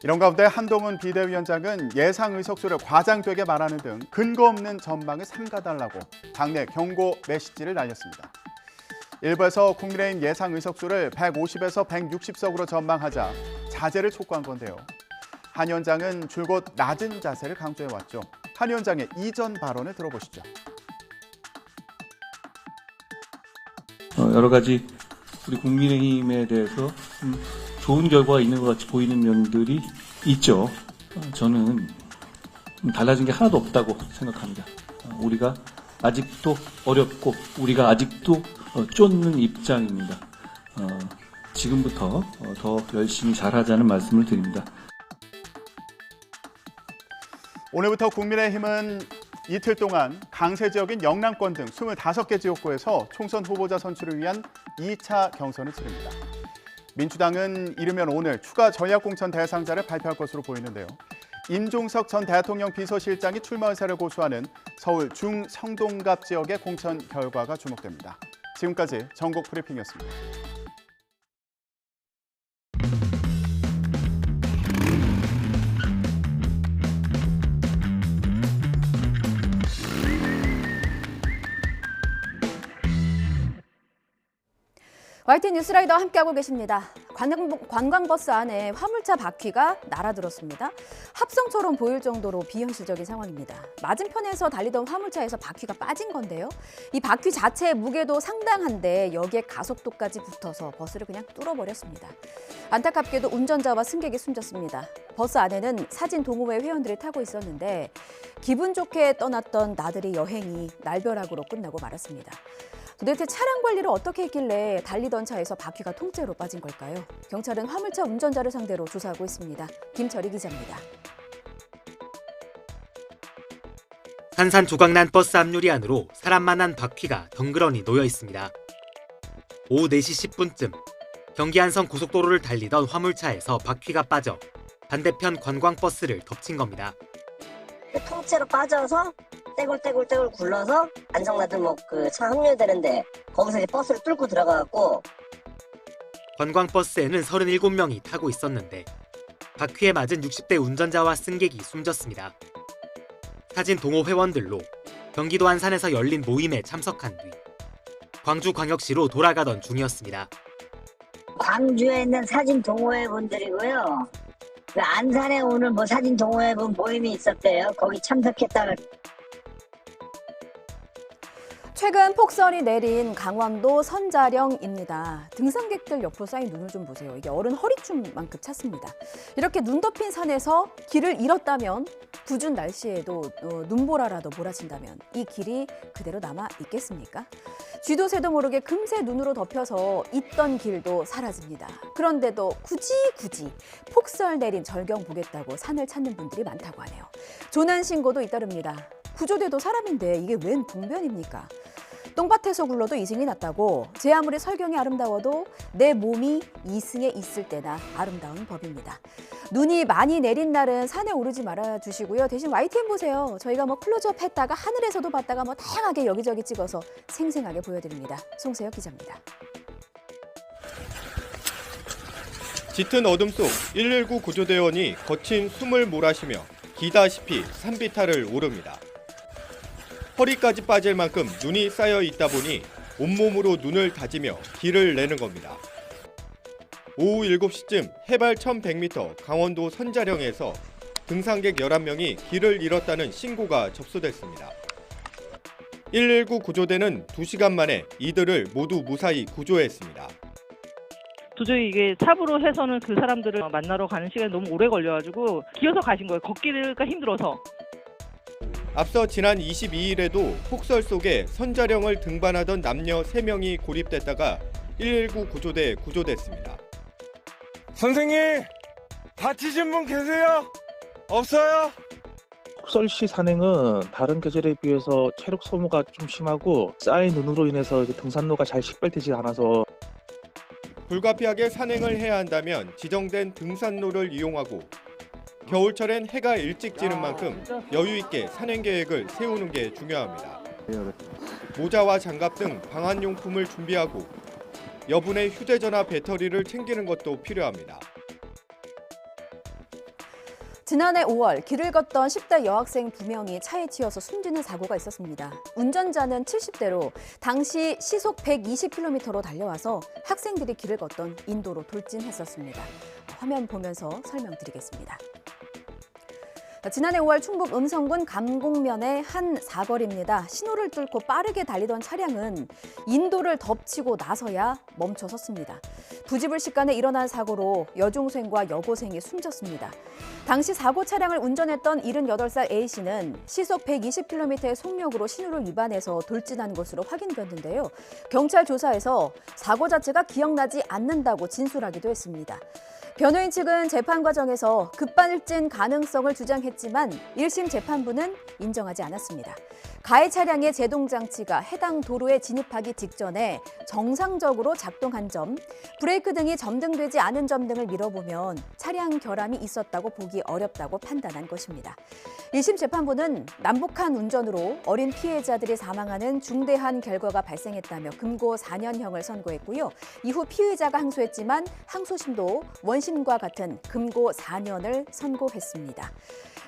이런 가운데 한동훈 비대위원장은 예상 의석수를 과장되게 말하는 등 근거 없는 전망을 삼가달라고 당내 경고 메시지를 날렸습니다. 일부에서 국민의힘 예상 의석수를 150에서 160석으로 전망하자 자제를 촉구한 건데요. 한 위원장은 줄곧 낮은 자세를 강조해왔죠. 한 위원장의 이전 발언을 들어보시죠. 여러 가지 우리 국민의힘에 대해서 좋은 결과가 있는 것 같이 보이는 면들이 있죠. 저는 달라진 게 하나도 없다고 생각합니다. 우리가 아직도 어렵고 우리가 아직도 쫓는 입장입니다. 지금부터 더 열심히 잘하자는 말씀을 드립니다. 오늘부터 국민의힘은 이틀 동안 강세 지역인 영남권 등 25개 지역구에서 총선 후보자 선출을 위한 2차 경선을 치릅니다. 민주당은 이르면 오늘 추가 전략공천 대상자를 발표할 것으로 보이는데요. 임종석 전 대통령 비서실장이 출마 의사를 고수하는 서울 중성동갑 지역의 공천 결과가 주목됩니다. 지금까지 전국 브리핑이었습니다. YTN 뉴스라이더와 함께하고 계십니다. 관광버스 안에 화물차 바퀴가 날아들었습니다. 합성처럼 보일 정도로 비현실적인 상황입니다. 맞은편에서 달리던 화물차에서 바퀴가 빠진 건데요. 이 바퀴 자체의 무게도 상당한데 여기에 가속도까지 붙어서 버스를 그냥 뚫어버렸습니다. 안타깝게도 운전자와 승객이 숨졌습니다. 버스 안에는 사진 동호회 회원들이 타고 있었는데 기분 좋게 떠났던 나들이 여행이 날벼락으로 끝나고 말았습니다. 도대체 차량 관리를 어떻게 했길래 달리던 차에서 바퀴가 통째로 빠진 걸까요? 경찰은 화물차 운전자를 상대로 조사하고 있습니다. 김철희 기자입니다. 산산조각난 버스 앞유리 안으로 사람만한 바퀴가 덩그러니 놓여 있습니다. 오후 4시 10분쯤 경기 안성 고속도로를 달리던 화물차에서 바퀴가 빠져 반대편 관광버스를 덮친 겁니다. 통째로 빠져서 떼굴 굴러서 안성나들목 그 차 합류되는데 거기서 이제 버스를 뚫고 들어가갖고 관광버스에는 37명이 타고 있었는데 바퀴에 맞은 60대 운전자와 승객이 숨졌습니다. 사진 동호 회원들로 경기도 안산에서 열린 모임에 참석한 뒤 광주광역시로 돌아가던 중이었습니다. 광주에 있는 사진 동호회 분들이고요. 안산에 오늘 뭐 사진 동호회 분 모임이 있었대요. 거기 참석했다가 최근 폭설이 내린 강원도 선자령입니다. 등산객들 옆으로 쌓인 눈을 좀 보세요. 이게 어른 허리춤만큼 찼습니다. 이렇게 눈 덮인 산에서 길을 잃었다면 궂은 날씨에도 눈보라라도 몰아친다면 이 길이 그대로 남아 있겠습니까? 쥐도 새도 모르게 금세 눈으로 덮여서 있던 길도 사라집니다. 그런데도 굳이 폭설 내린 절경 보겠다고 산을 찾는 분들이 많다고 하네요. 조난 신고도 잇따릅니다. 구조대도 사람인데 이게 웬 봉변입니까? 똥밭에서 굴러도 이승이 났다고 제 아무리 설경이 아름다워도 내 몸이 이승에 있을 때나 아름다운 법입니다. 눈이 많이 내린 날은 산에 오르지 말아 주시고요. 대신 YTN 보세요. 저희가 클로즈업 했다가 하늘에서도 봤다가 다양하게 여기저기 찍어서 생생하게 보여드립니다. 송세혁 기자입니다. 짙은 어둠 속 119 구조대원이 거친 숨을 몰아쉬며 기다시피 산비탈을 오릅니다. 허리까지 빠질 만큼 눈이 쌓여 있다 보니 온몸으로 눈을 다지며 길을 내는 겁니다. 오후 7시쯤 해발 1100m 강원도 선자령에서 등산객 11명이 길을 잃었다는 신고가 접수됐습니다. 119 구조대는 2시간 만에 이들을 모두 무사히 구조했습니다. 도저히 이게 삽으로 해서는 그 사람들을 만나러 가는 시간이 너무 오래 걸려가지고 기어서 가신 거예요. 걷기가 힘들어서. 앞서 지난 22일에도 폭설 속에 선자령을 등반하던 남녀 3명이 고립됐다가 119 구조대에 구조됐습니다. 선생님, 다치신 분 계세요? 없어요? 폭설시 산행은 다른 계절에 비해서 체력 소모가 좀 심하고 쌓인 눈으로 인해서 등산로가 잘 식별되지 않아서 불가피하게 산행을 해야 한다면 지정된 등산로를 이용하고 겨울철엔 해가 일찍 지는 만큼 여유 있게 산행 계획을 세우는 게 중요합니다. 모자와 장갑 등 방한용품을 준비하고 여분의 휴대전화 배터리를 챙기는 것도 필요합니다. 지난해 5월 길을 걷던 10대 여학생 2명이 차에 치여서 숨지는 사고가 있었습니다. 운전자는 70대로 당시 시속 120km로 달려와서 학생들이 길을 걷던 인도로 돌진했었습니다. 화면 보면서 설명드리겠습니다. 지난해 5월 충북 음성군 감곡면의 한 사거리입니다. 신호를 뚫고 빠르게 달리던 차량은 인도를 덮치고 나서야 멈춰섰습니다. 부지불식간에 일어난 사고로 여중생과 여고생이 숨졌습니다. 당시 사고 차량을 운전했던 78살 A씨는 시속 120km의 속력으로 신호를 위반해서 돌진한 것으로 확인됐는데요. 경찰 조사에서 사고 자체가 기억나지 않는다고 진술하기도 했습니다. 변호인 측은 재판 과정에서 급발진 가능성을 주장했지만 1심 재판부는 인정하지 않았습니다. 가해 차량의 제동 장치가 해당 도로에 진입하기 직전에 정상적으로 작동한 점, 브레이크 등이 점등되지 않은 점 등을 미뤄보면 차량 결함이 있었다고 보기 어렵다고 판단한 것입니다. 1심 재판부는 남북한 운전으로 어린 피해자들이 사망하는 중대한 결과가 발생했다며 금고 4년형을 선고했고요. 이후 피의자가 항소했지만 항소심도 원심과 같은 금고 4년을 선고했습니다.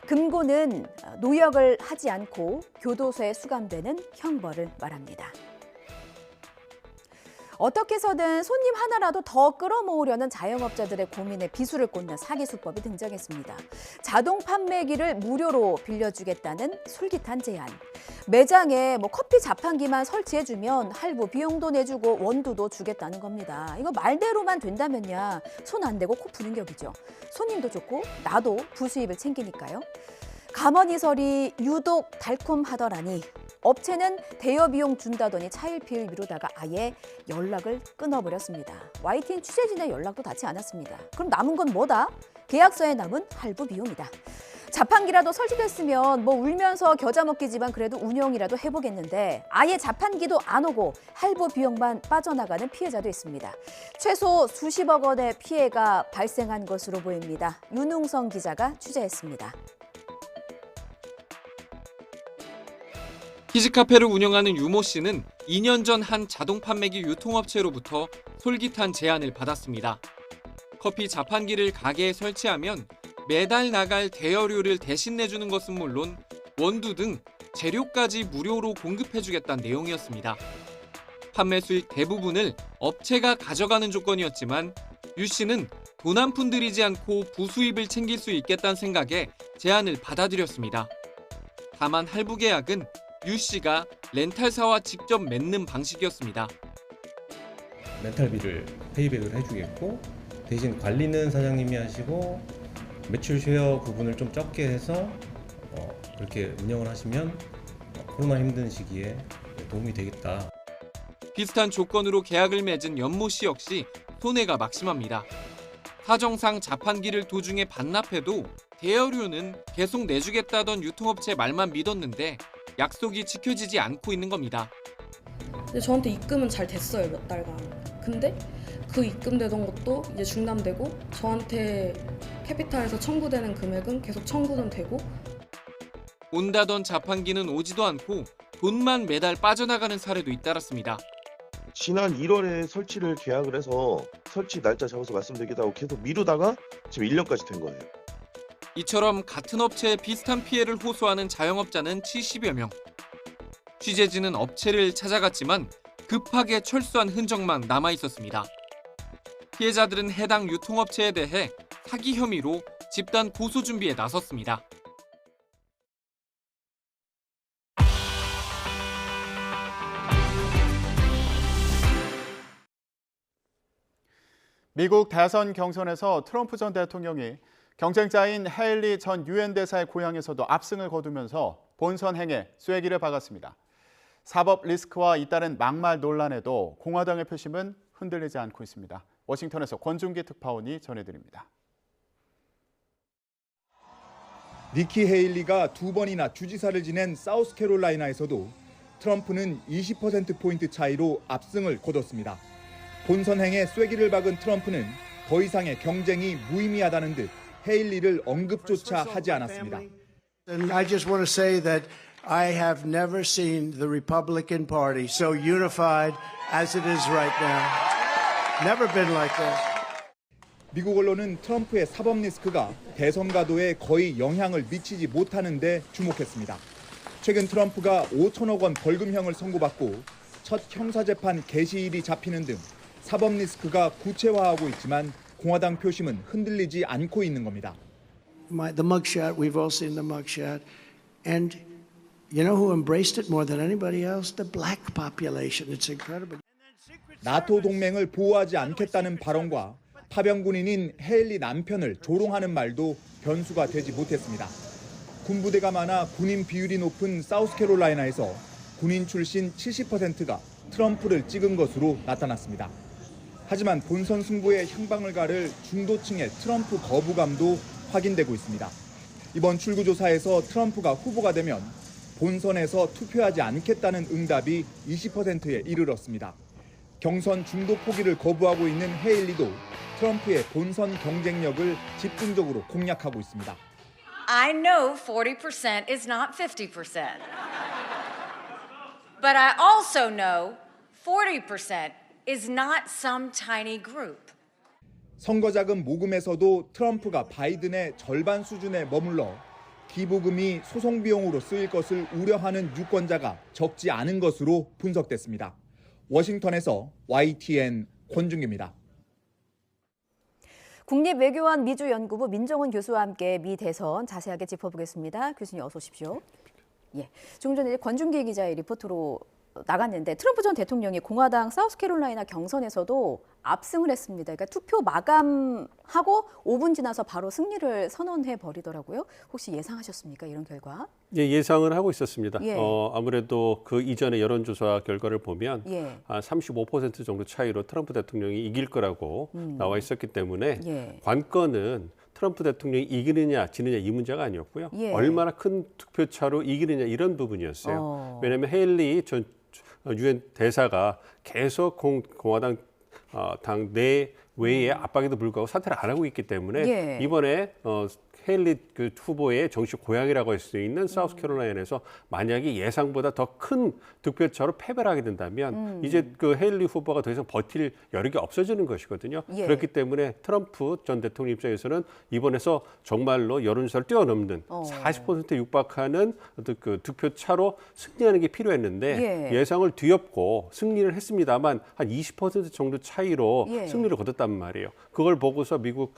금고는 노역을 하지 않고 교도소에 수감되는 형벌을 말합니다. 어떻게 해서든 손님 하나라도 더 끌어모으려는 자영업자들의 고민에 비수를 꽂는 사기 수법이 등장했습니다. 자동 판매기를 무료로 빌려주겠다는 솔깃한 제안. 매장에 커피 자판기만 설치해주면 할부 비용도 내주고 원두도 주겠다는 겁니다. 이거 말대로만 된다면야 손 안 대고 코 푸는 격이죠. 손님도 좋고 나도 부수입을 챙기니까요. 감언이설이 유독 달콤하더라니 업체는 대여 비용 준다더니 차일피일 미루다가 아예 연락을 끊어버렸습니다. YTN 취재진의 연락도 닿지 않았습니다. 그럼 남은 건 뭐다? 계약서에 남은 할부 비용이다. 자판기라도 설치됐으면 울면서 겨자 먹기지만 그래도 운영이라도 해보겠는데 아예 자판기도 안 오고 할부 비용만 빠져나가는 피해자도 있습니다. 최소 수십억 원의 피해가 발생한 것으로 보입니다. 윤웅성 기자가 취재했습니다. 키즈카페를 운영하는 유모 씨는 2년 전 한 자동 판매기 유통업체로부터 솔깃한 제안을 받았습니다. 커피 자판기를 가게에 설치하면 매달 나갈 대여료를 대신 내주는 것은 물론 원두 등 재료까지 무료로 공급해주겠다는 내용이었습니다. 판매 수익 대부분을 업체가 가져가는 조건이었지만 유 씨는 돈 한 푼 들이지 않고 부수입을 챙길 수 있겠다는 생각에 제안을 받아들였습니다. 다만 할부 계약은 유 씨가 렌탈사와 직접 맺는 방식이었습니다. 렌탈비를 페이백을 해주겠고 대신 관리는 사장님이 하시고 매출 쉐어 부분을 좀 적게 해서 그렇게 운영을 하시면 코로나 힘든 시기에 도움이 되겠다. 비슷한 조건으로 계약을 맺은 연모 씨 역시 손해가 막심합니다. 사정상 자판기를 도중에 반납해도 대여료는 계속 내주겠다던 유통업체 말만 믿었는데 약속이 지켜지지 않고 있는 겁니다. 근데 저한테 입금은 잘 됐어요, 몇 달간. 근데 그 입금되던 것도 이제 중단되고 저한테 캐피탈에서 청구되는 금액은 계속 청구는 되고 온다던 자판기는 오지도 않고 돈만 매달 빠져나가는 사례도 잇따랐습니다. 지난 1월에 설치를 계약을 해서 설치 날짜 잡아서 말씀드리겠다고 계속 미루다가 지금 1년까지 된 거예요. 이처럼 같은 업체에 비슷한 피해를 호소하는 자영업자는 70여 명. 취재진은 업체를 찾아갔지만 급하게 철수한 흔적만 남아 있었습니다. 피해자들은 해당 유통업체에 대해 사기 혐의로 집단 고소 준비에 나섰습니다. 미국 대선 경선에서 트럼프 전 대통령이 경쟁자인 헤일리 전 유엔 대사의 고향에서도 압승을 거두면서 본선 행에 쐐기를 박았습니다. 사법 리스크와 잇따른 막말 논란에도 공화당의 표심은 흔들리지 않고 있습니다. 워싱턴에서 권중기 특파원이 전해드립니다. 니키 헤일리가 2번이나 주지사를 지낸 사우스캐롤라이나에서도 트럼프는 20%포인트 차이로 압승을 거뒀습니다. 본선 행에 쐐기를 박은 트럼프는 더 이상의 경쟁이 무의미하다는 듯 헤일리를 언급조차 하지 않았습니다. And I just want to say that I have never seen the Republican Party so unified as it is right now. Never been like this. 미국 언론은 트럼프의 사법 리스크가 대선 가도에 거의 영향을 미치지 못하는 데 주목했습니다. 최근 트럼프가 5천억 원 벌금형을 선고받고 첫 형사재판 개시일이 잡히는 등 사법 리스크가 구체화하고 있지만 공화당 표심은 흔들리지 않고 있는 겁니다. The mugshot, we've all seen the mugshot. And you know who embraced it more than anybody else? The black population. It's incredible. 나토 동맹을 보호하지 않겠다는 발언과 파병 군인인 헤일리 남편을 조롱하는 말도 변수가 되지 못했습니다. 군부대가 많아 군인 비율이 높은 사우스캐롤라이나에서 군인 출신 70%가 트럼프를 찍은 것으로 나타났습니다. 하지만 본선 승부에 향방을 가를 중도층의 트럼프 거부감도 확인되고 있습니다. 이번 출구조사에서 트럼프가 후보가 되면 본선에서 투표하지 않겠다는 응답이 20%에 이르렀습니다. 경선 중도 포기를 거부하고 있는 헤일리도 트럼프의 본선 경쟁력을 집중적으로 공략하고 있습니다. I know 40% is not 50%. But I also know 40% is not some tiny group. 선거자금 모금에서도 트럼프가 바이든의 절반 수준에 머물러 기부금이 소송 비용으로 쓰일 것을 우려하는 유권자가 적지 않은 것으로 분석됐습니다. 워싱턴에서 YTN 권준규입니다. 국립외교원 미주연구부 민정훈 교수와 함께 미 대선 자세하게 짚어보겠습니다. 교수님 어서 오십시오. 예, 조금 전에 권준기 기자의 리포트로 나갔는데 트럼프 전 대통령이 공화당 사우스캐롤라이나 경선에서도 압승을 했습니다. 그러니까 투표 마감하고 5분 지나서 바로 승리를 선언해 버리더라고요. 혹시 예상하셨습니까? 이런 결과? 예, 예상을 하고 있었습니다. 예. 아무래도 그 이전의 여론조사 결과를 보면 예. 한 35% 정도 차이로 트럼프 대통령이 이길 거라고 나와 있었기 때문에 예. 관건은 트럼프 대통령이 이기느냐 지느냐 이 문제가 아니었고요. 예. 얼마나 큰 득표차로 이기느냐 이런 부분이었어요. 왜냐하면 헤일리 전 유엔 대사가 계속 공화당 당 내외의 압박에도 불구하고 사퇴를 안 하고 있기 때문에 예. 이번에 헤일리 그 후보의 정식 고향이라고 할 수 있는 사우스캐롤라이나에서 만약에 예상보다 더 큰 득표차로 패배를 하게 된다면 이제 그 헤일리 후보가 더 이상 버틸 여력이 없어지는 것이거든요. 예. 그렇기 때문에 트럼프 전 대통령 입장에서는 이번에서 정말로 여론조사를 뛰어넘는 40%에 육박하는 그 득표차로 승리하는 게 필요했는데 예. 예상을 뒤엎고 승리를 했습니다만 한 20% 정도 차이로 예. 승리를 거뒀단 말이에요. 그걸 보고서 미국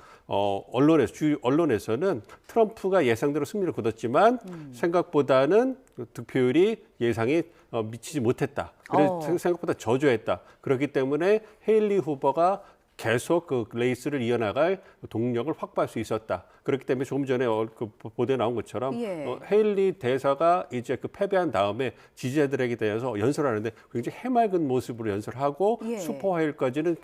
주요 언론에서는 트럼프가 예상대로 승리를 거뒀지만 생각보다는 득표율이 예상에 미치지 못했다. 그래서 생각보다 저조했다. 그렇기 때문에 헤일리 후보가 계속 그 레이스를 이어나갈 동력을 확보할 수 있었다. 그렇기 때문에 조금 전에 그 보도에 나온 것처럼 헤일리 대사가 이제 그 패배한 다음에 지지자들에게 대해서 연설을 하는데 굉장히 해맑은 모습으로 연설하고 슈퍼화일까지는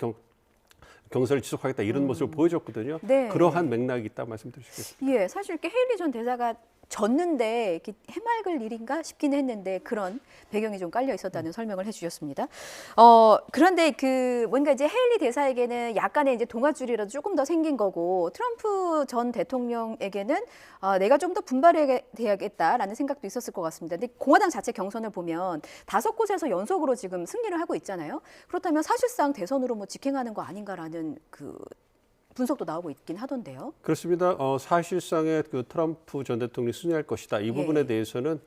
경선을 지속하겠다 이런 모습을 보여줬거든요. 네. 그러한 맥락이 있다 말씀드릴 수 있겠습니다. 예, 사실 이렇게 헤일리 전 대사가 졌는데 이렇게 해맑을 일인가 싶긴 했는데 그런 배경이 좀 깔려 있었다는 설명을 해주셨습니다. 그런데 그 뭔가 이제 헤일리 대사에게는 약간의 이제 동아줄이라도 조금 더 생긴 거고 트럼프 전 대통령에게는 내가 좀 더 분발해야겠다라는 생각도 있었을 것 같습니다. 근데 공화당 자체 경선을 보면 5곳에서 연속으로 지금 승리를 하고 있잖아요. 그렇다면 사실상 대선으로 뭐 직행하는 거 아닌가라는 그 분석도 나오고 있긴 하던데요. 그렇습니다. 사실상의 그 트럼프 전 대통령이 승리할 것이다. 이 부분에 대해서는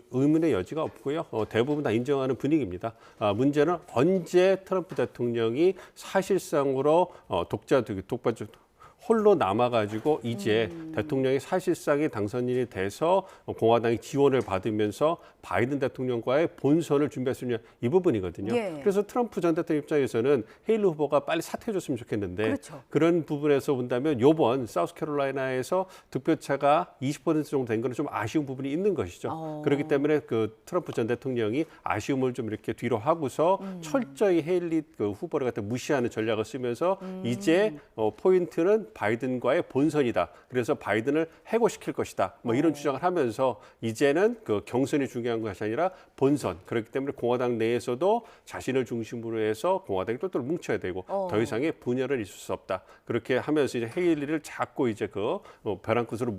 의문의 여지가 없고요. 대부분 다 인정하는 분위기입니다. 문제는 언제 트럼프 대통령이 사실상으로 독바적 홀로 남아가지고 이제 대통령이 사실상의 당선인이 돼서 공화당이 지원을 받으면서 바이든 대통령과의 본선을 준비할 수 있냐 이 부분이거든요. 그래서 트럼프 전 대통령 입장에서는 헤일리 후보가 빨리 사퇴해줬으면 좋겠는데 그런 부분에서 본다면 이번 사우스캐롤라이나에서 득표차가 20% 정도 된 거는 좀 아쉬운 부분이 있는 것이죠. 그렇기 때문에 그 트럼프 전 대통령이 아쉬움을 좀 이렇게 뒤로 하고서 철저히 헤일리 그 후보를 갖다 무시하는 전략을 쓰면서 이제 포인트는 바이든과의 본선이다. 그래서 바이든을 해고시킬 것이다. 뭐 이런 주장을 하면서 이제는 그 경선이 중요한 것이 아니라 본선. 그렇기 때문에 공화당 내에서도 자신을 중심으로 해서 공화당이 똘똘 뭉쳐야 되고 더 이상의 분열은 있을 수 없다. 그렇게 하면서 이제 헤일리를 자꾸 이제 그 벼랑 끝으로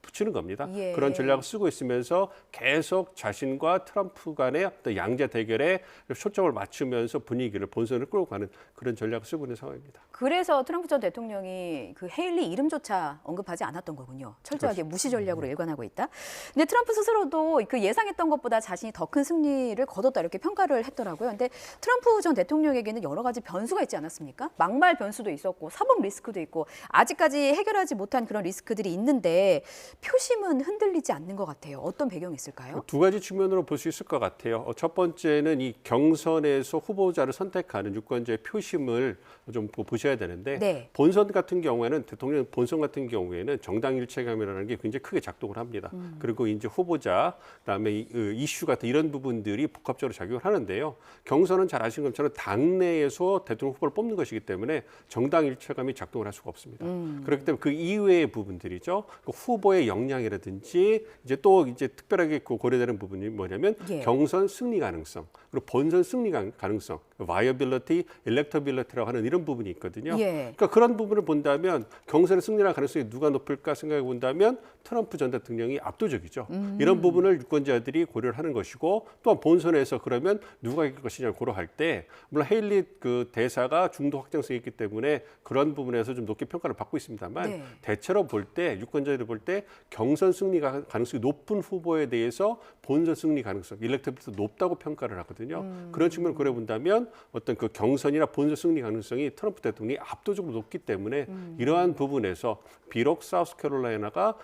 붙이는 겁니다. 예. 그런 전략을 쓰고 있으면서 계속 자신과 트럼프 간의 어떤 양자 대결에 초점을 맞추면서 분위기를 본선을 끌고 가는 그런 전략을 쓰고 있는 상황입니다. 그래서 트럼프 전 대통령이 그 헤일리 이름조차 언급하지 않았던 거군요. 철저하게 그렇죠. 무시 전략으로 일관하고 있다. 근데 트럼프 스스로도 그 예상했던 것보다 자신이 더 큰 승리를 거뒀다 이렇게 평가를 했더라고요. 근데 트럼프 전 대통령에게는 여러 가지 변수가 있지 않았습니까? 막말 변수도 있었고 사법 리스크도 있고 아직까지 해결하지 못한 그런 리스크들이 있는데 표심은 흔들리지 않는 것 같아요. 어떤 배경이 있을까요? 두 가지 측면으로 볼 수 있을 것 같아요. 첫 번째는 이 경선에서 후보자를 선택하는 유권자의 표심을 좀 보셔야 되는데 네. 본선 같은 경우에는 대통령 본선 같은 경우에는 정당 일체감이라는 게 굉장히 크게 작동을 합니다. 그리고 이제 후보자 그다음에 이슈 같은 이런 부분들이 복합적으로 작용을 하는데요. 경선은 잘 아시는 것처럼 당내에서 대통령 후보를 뽑는 것이기 때문에 정당 일체감이 작동을 할 수가 없습니다. 그렇기 때문에 그 이외의 부분들이죠. 그 후보의 역량이라든지 이제 또 이제 특별하게 고려되는 부분이 뭐냐면 예. 경선 승리 가능성 그리고 본선 승리 가능성, viability, electability라고 하는 이런 부분이 있거든요. 예. 그러니까 그런 부분을 본다면 경선의 승리할 가능성이 누가 높을까 생각해 본다면 트럼프 전 대통령이 압도적이죠. 이런 부분을 유권자들이 고려를 하는 것이고 또한 본선에서 그러면 누가 이길 것이냐를 고려할 때 물론 헤일리 그 대사가 중도 확장성이 있기 때문에 그런 부분에서 좀 높게 평가를 받고 있습니다만 네. 대체로 볼 때 유권자들이 볼 때 경선 승리 가능성이 높은 후보에 대해서 본선 승리 가능성, 일렉터빌리티도 높다고 평가를 하거든요. 그런 측면을 고려 본다면 어떤 그 경선이나 본선 승리 가능성이 트럼프 대통령이 압도적으로 높기 때문에 이러한 부분에서 비록 사우스캐롤라이나가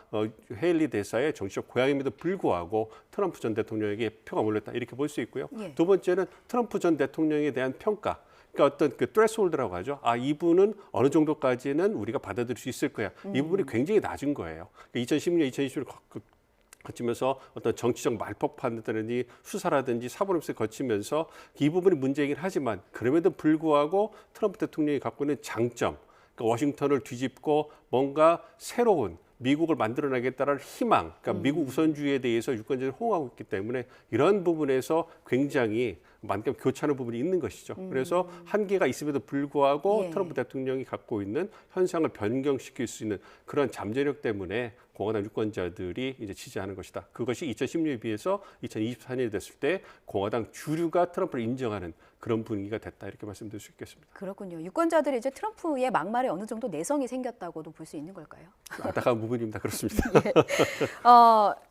헤일리 대사의 정치적 고향임에도 불구하고 트럼프 전 대통령에게 표가 몰렸다 이렇게 볼 수 있고요. 예. 두 번째는 트럼프 전 대통령에 대한 평가. 그러니까 어떤 그 threshold라고 하죠. 아, 이분은 어느 정도까지는 우리가 받아들일 수 있을 거야. 이 부분이 굉장히 낮은 거예요. 2010년, 2020년 거치면서 어떤 정치적 말폭파라든지 수사라든지 사법리스를 거치면서 이 부분이 문제이긴 하지만 그럼에도 불구하고 트럼프 대통령이 갖고 있는 장점, 그러니까 워싱턴을 뒤집고 뭔가 새로운 미국을 만들어내겠다는 희망, 그러니까 미국 우선주의에 대해서 유권자들이 호응하고 있기 때문에 이런 부분에서 굉장히 만큼 교차하는 부분이 있는 것이죠. 그래서 한계가 있음에도 불구하고 예. 트럼프 대통령이 갖고 있는 현상을 변경시킬 수 있는 그런 잠재력 때문에 공화당 유권자들이 이제 지지하는 것이다. 그것이 2016년에 비해서 2024년이 됐을 때 공화당 주류가 트럼프를 인정하는 그런 분위기가 됐다 이렇게 말씀드릴 수 있겠습니다. 그렇군요. 유권자들이 이제 트럼프의 막말에 어느 정도 내성이 생겼다고도 볼 수 있는 걸까요? 안타까운 부분입니다. 그렇습니다. 예.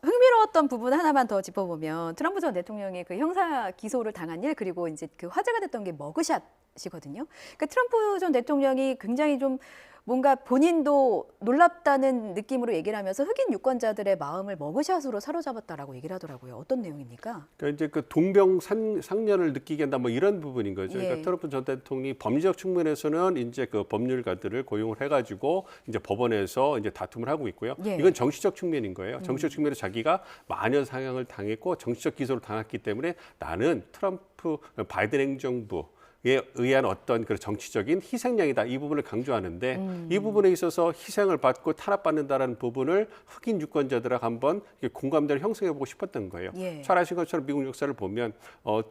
흥미로웠던 부분 하나만 더 짚어보면 트럼프 전 대통령이 그 형사 기소를 당한 일 그리고 이제 그 화제가 됐던 게 머그샷이거든요. 그러니까 트럼프 전 대통령이 굉장히 좀 뭔가 본인도 놀랍다는 느낌으로 얘기를 하면서 흑인 유권자들의 마음을 머그샷으로 사로잡았다라고 얘기를 하더라고요. 어떤 내용입니까? 그러니까 이제 그 동병상련을 느끼게 한다 뭐 이런 부분인 거죠. 예. 그러니까 트럼프 전 대통령이 법리적 측면에서는 이제 그 법률가들을 고용을 해가지고 이제 법원에서 이제 다툼을 하고 있고요. 예. 이건 정치적 측면인 거예요. 정치적 측면에서 자기가 마녀 사냥을 당했고 정치적 기소를 당했기 때문에 나는 트럼프 바이든 행정부 에 의한 어떤 그 정치적인 희생양이다 이 부분을 강조하는데 이 부분에 있어서 희생을 받고 탄압받는다라는 부분을 흑인 유권자들하고 한번 공감대를 형성해보고 싶었던 거예요. 예. 잘 아시는 것처럼 미국 역사를 보면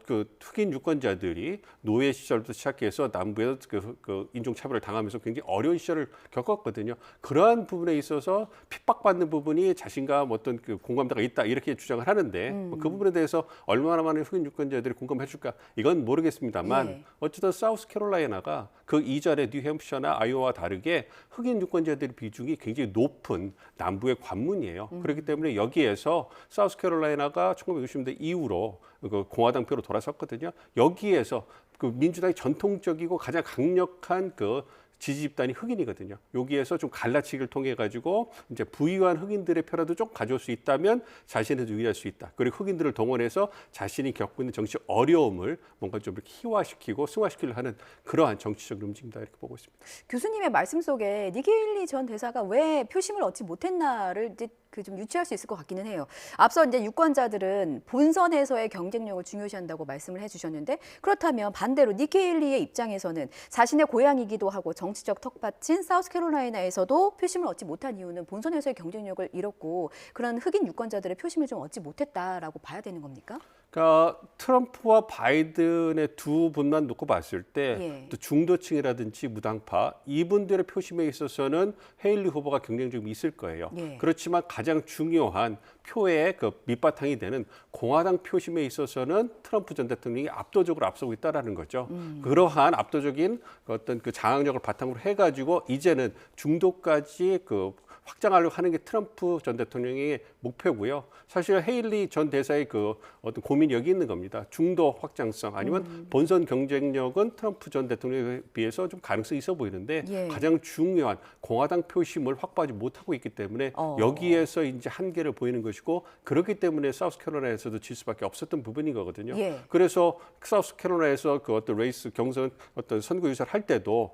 그 흑인 유권자들이 노예 시절부터 시작해서 남부에서 그 인종차별을 당하면서 굉장히 어려운 시절을 겪었거든요. 그러한 부분에 있어서 핍박받는 부분이 자신감 어떤 그 공감대가 있다 이렇게 주장을 하는데 그 부분에 대해서 얼마나 많은 흑인 유권자들이 공감해줄까 이건 모르겠습니다만. 예. 어쨌든 사우스캐롤라이나가 그 이전에 뉴햄프셔나 아이오와 다르게 흑인 유권자들의 비중이 굉장히 높은 남부의 관문이에요. 그렇기 때문에 여기에서 사우스캐롤라이나가 1960년대 이후로 그 공화당표로 돌아섰거든요. 여기에서 그 민주당이 전통적이고 가장 강력한 그 지지 집단이 흑인이거든요. 여기에서 좀 갈라치기를 통해 가지고 이제 부유한 흑인들의 표라도 좀 가져올 수 있다면 자신을 유리할 수 있다. 그리고 흑인들을 동원해서 자신이 겪고 있는 정치 어려움을 뭔가 좀 이렇게 희화시키고 승화시키려 하는 그러한 정치적 움직임이다 이렇게 보고 있습니다. 교수님의 말씀 속에 니키 헤일리 전 대사가 왜 표심을 얻지 못했나를 이제 그 좀 유추할 수 있을 것 같기는 해요. 앞서 이제 유권자들은 본선에서의 경쟁력을 중요시한다고 말씀을 해주셨는데 그렇다면 반대로 니키 헤일리의 입장에서는 자신의 고향이기도 하고 정치적 텃밭인 사우스캐롤라이나에서도 표심을 얻지 못한 이유는 본선에서의 경쟁력을 잃었고 그런 흑인 유권자들의 표심을 좀 얻지 못했다라고 봐야 되는 겁니까? 그러니까 트럼프와 바이든의 두 분만 놓고 봤을 때 예. 또 중도층이라든지 무당파 이분들의 표심에 있어서는 헤일리 후보가 경쟁이 좀 있을 거예요. 예. 그렇지만 가장 중요한 표의 그 밑바탕이 되는 공화당 표심에 있어서는 트럼프 전 대통령이 압도적으로 앞서고 있다라는 거죠. 그러한 압도적인 어떤 그 장악력을 바탕으로 해가지고 이제는 중도까지 그 확장하려고 하는 게 트럼프 전 대통령의 목표고요. 사실 헤일리 전 대사의 그 어떤 고민이 여기 있는 겁니다. 중도 확장성 아니면 본선 경쟁력은 트럼프 전 대통령에 비해서 좀 가능성이 있어 보이는데 예. 가장 중요한 공화당 표심을 확보하지 못하고 있기 때문에 여기에서 이제 한계를 보이는 것이고 그렇기 때문에 사우스캐롤라이나에서도 질 수밖에 없었던 부분인 거거든요. 예. 그래서 사우스캐롤라이나에서 그 어떤 레이스 경선 어떤 선거 유세를 할 때도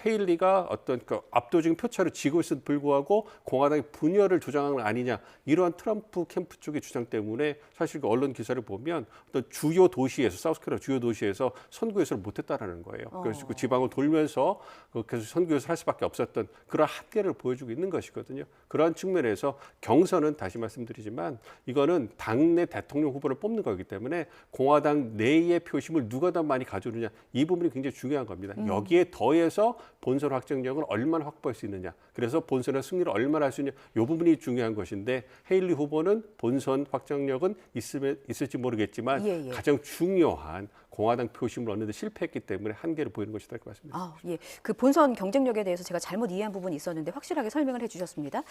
헤일리가 어떤 그 압도적인 표차를 지고 있음에도 불구하고 공화당의 분열을 조장한 건 아니냐 이러한 트럼프 캠프 쪽의 주장 때문에 사실 그 언론 기사를 보면 어떤 주요 도시에서 사우스캐롤라이나 주요 도시에서 선거 유세를 못했다라는 거예요. 그래서 그 지방을 돌면서 계속 선거 유세를 할 수밖에 없었던 그런 한계를 보여주고 있는 것이거든요. 그러한 측면에서 경선은 다시 말씀드리지만 이거는 당내 대통령 후보를 뽑는 거기 때문에 공화당 내의 표심을 누가 더 많이 가져오느냐 이 부분이 굉장히 중요한 겁니다. 여기에 더해서 본선 확정력을 얼마나 확보할 수 있느냐. 그래서 본선의 승리를 얼마나 할 수 있느냐. 이 부분이 중요한 것인데 헤일리 후보는 본선 확정력은 있을지 모르겠지만 예. 가장 중요한 공화당 표심을 얻는 데 실패했기 때문에 한계를 보이는 것이다 이렇게 말씀드립니다. 예. 그 본선 경쟁력에 대해서 제가 잘못 이해한 부분이 있었는데 확실하게 설명을 해주셨습니다.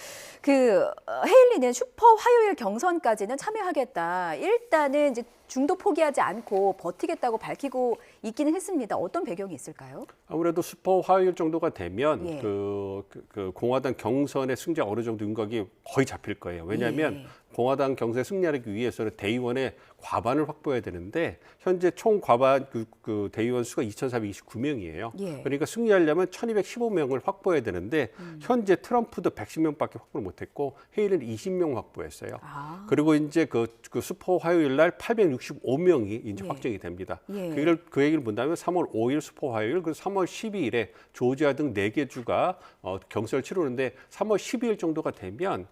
그 헤일리는 슈퍼 화요일 경선까지는 참여하겠다. 일단은 이제 중도 포기하지 않고 버티겠다고 밝히고 있기는 했습니다. 어떤 배경이 있을까요? 아무래도 슈퍼 화요일 정도가 되면 예. 그 공화당 경선의 승자 어느 정도 윤곽이 거의 잡힐 거예요. 왜냐하면 공화당 경선에 승리하기 위해서는 대의원의 과반을 확보해야 되는데 현재 총 과반 그 대의원 수가 2,429명이에요. 예. 그러니까 승리하려면 1,215명을 확보해야 되는데 현재 트럼프도 110명밖에 확보를 못했고 헤일리는 20명 확보했어요. 그리고 이제 그 슈퍼 화요일 날 865명이 이제 확정이 됩니다. 그 얘기를 본다면 3월 5일 슈퍼 화요일 그리고 3월 12일에 조지아 등 4개 주가 경선을 치르는데 3월 12일 정도가 되면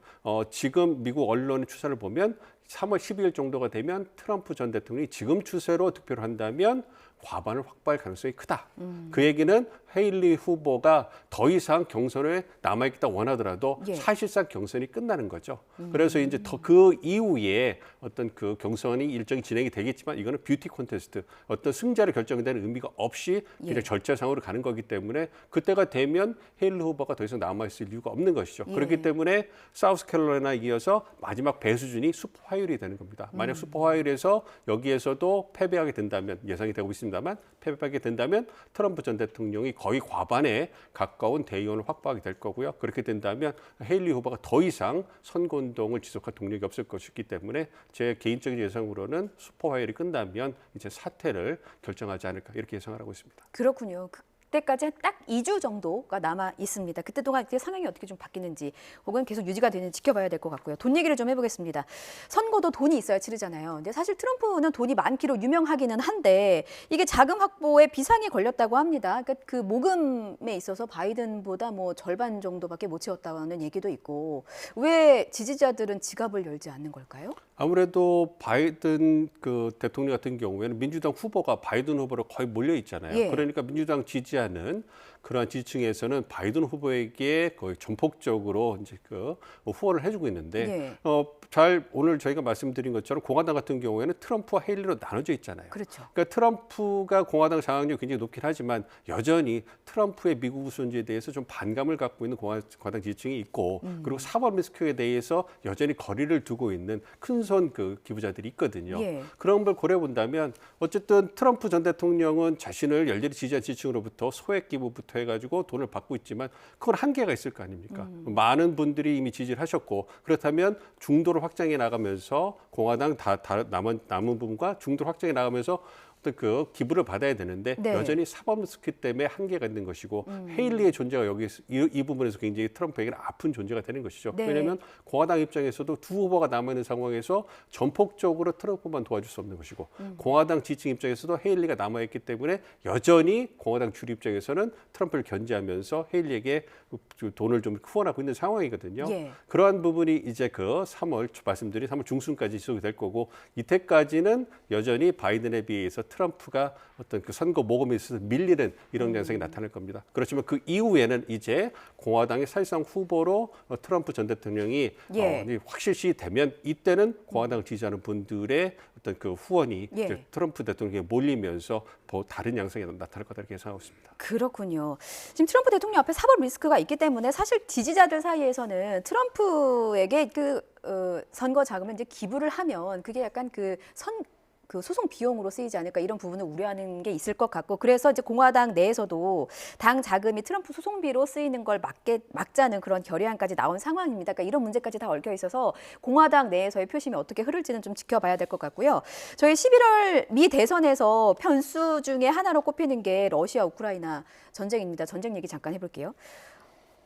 지금 미국 언론의 추세를 보면 3월 12일 정도가 되면 트럼프 전 대통령이 지금 추세로 득표를 한다면 과반을 확보할 가능성이 크다. 그 얘기는 헤일리 후보가 더 이상 경선에 남아있다 원하더라도 사실상 경선이 끝나는 거죠. 그래서 이제 더 그 이후에 어떤 그 경선이 일정이 진행이 되겠지만 이거는 뷰티 콘테스트 어떤 승자를 결정되는 의미가 없이 그냥 절차상으로 가는 거기 때문에 그때가 되면 헤일리 후보가 더 이상 남아있을 이유가 없는 것이죠. 그렇기 때문에 사우스캐롤라이나에 이어서 마지막 배수준이 슈퍼 화요일이 되는 겁니다. 만약 슈퍼 화요일에서 여기에서도 패배하게 된다면 예상이 되고 있습니다만 패배하게 된다면 트럼프 전 대통령이 거의 과반에 가까운 대의원을 확보하게 될 거고요. 그렇게 된다면 헤일리 후보가 더 이상 선거운동을 지속할 동력이 없을 것이기 때문에 제 개인적인 예상으로는 슈퍼 화요일이 끝나면 이제 사퇴를 결정하지 않을까 이렇게 예상을 하고 있습니다. 그렇군요. 그때까지 딱 2주 정도가 남아 있습니다. 그때 동안 상황이 어떻게 좀 바뀌는지 혹은 계속 유지가 되는지 지켜봐야 될 것 같고요. 돈 얘기를 좀 해보겠습니다. 선거도 돈이 있어야 치르잖아요. 근데 사실 트럼프는 돈이 많기로 유명하기는 한데 이게 자금 확보에 비상이 걸렸다고 합니다. 그러니까 그 모금에 있어서 바이든보다 뭐 절반 정도밖에 못 채웠다는 얘기도 있고 왜 지지자들은 지갑을 열지 않는 걸까요? 아무래도 바이든 그 대통령 같은 경우에는 민주당 후보가 바이든 후보로 거의 몰려 있잖아요. 그러니까 민주당 지지하는 그러한 지지층에서는 바이든 후보에게 거의 전폭적으로 이제 그 후원을 해주고 있는데 오늘 저희가 말씀드린 것처럼 공화당 같은 경우에는 트럼프와 헤일리로 나눠져 있잖아요. 그렇죠. 그러니까 트럼프가 공화당 장악력이 굉장히 높긴 하지만 여전히 트럼프의 미국 우선주의에 대해서 좀 반감을 갖고 있는 공화당 지지층이 있고 그리고 사법 리스크에 대해서 여전히 거리를 두고 있는 큰손 그 기부자들이 있거든요. 그런 걸 고려해 본다면 어쨌든 트럼프 전 대통령은 자신을 열렬히 지지한 지지층으로부터 소액 기부부터 해가지고 돈을 받고 있지만 그건 한계가 있을 거 아닙니까? 많은 분들이 이미 지지를 하셨고 그렇다면 중도를 확장해 나가면서 공화당 남은 부분과 중도를 확장해 나가면서 어떤 그 기부를 받아야 되는데 네. 여전히 사법 리스크 때문에 한계가 있는 것이고 헤일리의 존재가 여기 이 부분에서 굉장히 트럼프에게는 아픈 존재가 되는 것이죠. 네. 왜냐하면 공화당 입장에서도 두 후보가 남아있는 상황에서 전폭적으로 트럼프만 도와줄 수 없는 것이고 공화당 지지층 입장에서도 헤일리가 남아있기 때문에 여전히 공화당 주류 입장에서는 트럼프를 견제하면서 헤일리에게 돈을 좀 후원하고 있는 상황이거든요. 예. 그러한 부분이 이제 그 3월 말씀드린 3월 중순까지 지속이 될 거고 이때까지는 여전히 바이든에 비해서 트럼프가 어떤 그 선거 모금에 있어서 밀리는 이런 양상이 나타날 겁니다. 그렇지만 그 이후에는 이제 공화당의 사실상 후보로 트럼프 전 대통령이 예. 확실시 되면 이때는 공화당을 지지하는 분들의 어떤 그 후원이 예. 이제 트럼프 대통령에게 몰리면서 더 다른 양상이 나타날 거다 이렇게 예상하고 있습니다. 그렇군요. 지금 트럼프 대통령 앞에 사법 리스크가 있기 때문에 사실 지지자들 사이에서는 트럼프에게 선거 자금을 이제 기부를 하면 그게 약간 그 소송 비용으로 쓰이지 않을까 이런 부분을 우려하는 게 있을 것 같고 그래서 이제 공화당 내에서도 당 자금이 트럼프 소송비로 쓰이는 걸 막자는 그런 결의안까지 나온 상황입니다. 그러니까 이런 문제까지 다 얽혀 있어서 공화당 내에서의 표심이 어떻게 흐를지는 좀 지켜봐야 될 것 같고요. 저희 11월 미 대선에서 변수 중에 하나로 꼽히는 게 러시아 우크라이나 전쟁입니다. 전쟁 얘기 잠깐 해볼게요.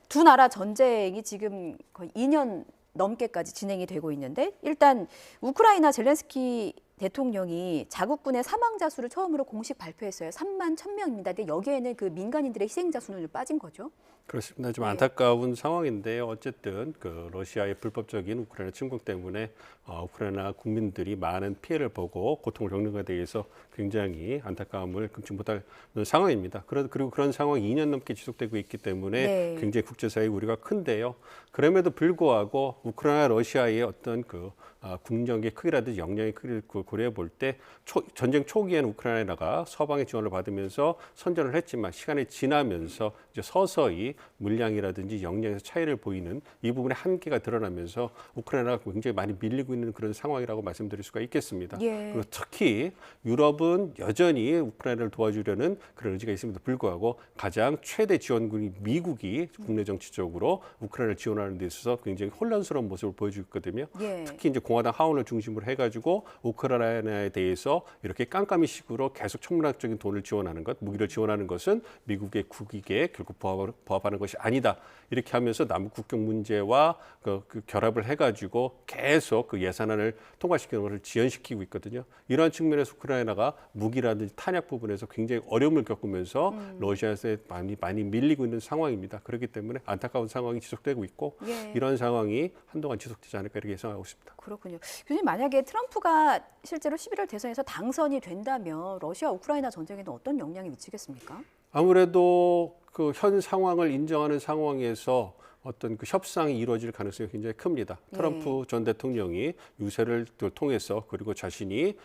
두 나라 전쟁이 지금 거의 2년 넘게까지 진행이 되고 있는데 일단 우크라이나 젤렌스키 대통령이 자국군의 사망자 수를 처음으로 공식 발표했어요. 3만 1,000명입니다. 근데 여기에는 그 민간인들의 희생자 수는 빠진 거죠. 그렇습니다. 좀 안타까운 상황인데요. 어쨌든 그 러시아의 불법적인 우크라이나 침공 때문에 우크라이나 국민들이 많은 피해를 보고 고통을 겪는 것에 대해서 굉장히 안타까움을 금치 못할 상황입니다. 그리고 그런 상황이 2년 넘게 지속되고 있기 때문에 네. 굉장히 국제사회의 우려가 큰데요. 그럼에도 불구하고 우크라이나 러시아의 어떤 그 국력의 크기라든지 역량의 크기를 고려해 볼 때 전쟁 초기에는 우크라이나가 서방의 지원을 받으면서 선전을 했지만 시간이 지나면서 이제 서서히 물량이라든지 역량에서 차이를 보이는 이 부분의 한계가 드러나면서 우크라이나가 굉장히 많이 밀리고 있는 그런 상황이라고 말씀드릴 수가 있겠습니다. 예. 그리고 특히 유럽은 여전히 우크라이나를 도와주려는 그런 의지가 있음에도 불구하고 가장 최대 지원국인 미국이 국내 정치적으로 우크라이나를 지원하는 데 있어서 굉장히 혼란스러운 모습을 보여주고 있거든요. 예. 특히 이제 공화당 하원을 중심으로 해가지고 우크라이나에 대해서 이렇게 깜깜이식으로 계속 천문학적인 돈을 지원하는 것, 무기를 지원하는 것은 미국의 국익에 결국 부합하는 것이 아니다. 이렇게 하면서 남북 국경 문제와 그 결합을 해가지고 계속 그 예산안을 통과시키는 것을 지연시키고 있거든요. 이러한 측면에서 우크라이나가 무기라든지 탄약 부분에서 굉장히 어려움을 겪으면서 러시아에서 많이 밀리고 있는 상황입니다. 그렇기 때문에 안타까운 상황이 지속되고 있고 예. 이런 상황이 한동안 지속되지 않을까 이렇게 예상하고 있습니다. 그렇군요. 교수님 만약에 트럼프가 실제로 11월 대선에서 당선이 된다면 러시아 우크라이나 전쟁에는 어떤 영향이 미치겠습니까? 아무래도 그 현 상황을 인정하는 상황에서 어떤 그 협상이 이루어질 가능성이 굉장히 큽니다. 트럼프 전 대통령이 유세를 통해서 그리고 자신이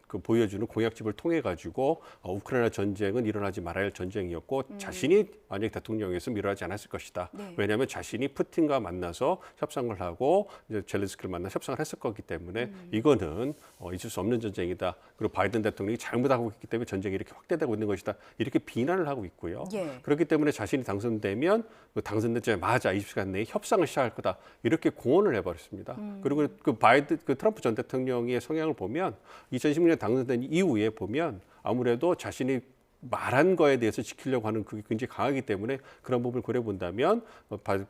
그 보여주는 공약집을 통해 가지고 우크라이나 전쟁은 일어나지 말아야 할 전쟁이었고 자신이 만약 대통령에서 일어나지 않았을 것이다. 네. 왜냐하면 자신이 푸틴과 만나서 협상을 하고 이제 젤렌스키를 만나 협상을 했을 거기 때문에 이거는 잊을 수 없는 전쟁이다. 그리고 바이든 대통령이 잘못하고 있기 때문에 전쟁이 이렇게 확대되고 있는 것이다. 이렇게 비난을 하고 있고요. 예. 그렇기 때문에 자신이 당선되면 당선되자마자 20시간 내에 협상을 시작할 거다. 이렇게 공언을 해버렸습니다. 그리고 그 트럼프 전 대통령의 성향을 보면 2016년 당선된 이후에 보면 아무래도 자신이 말한 거에 대해서 지키려고 하는 그게 굉장히 강하기 때문에 그런 부분을 고려해 본다면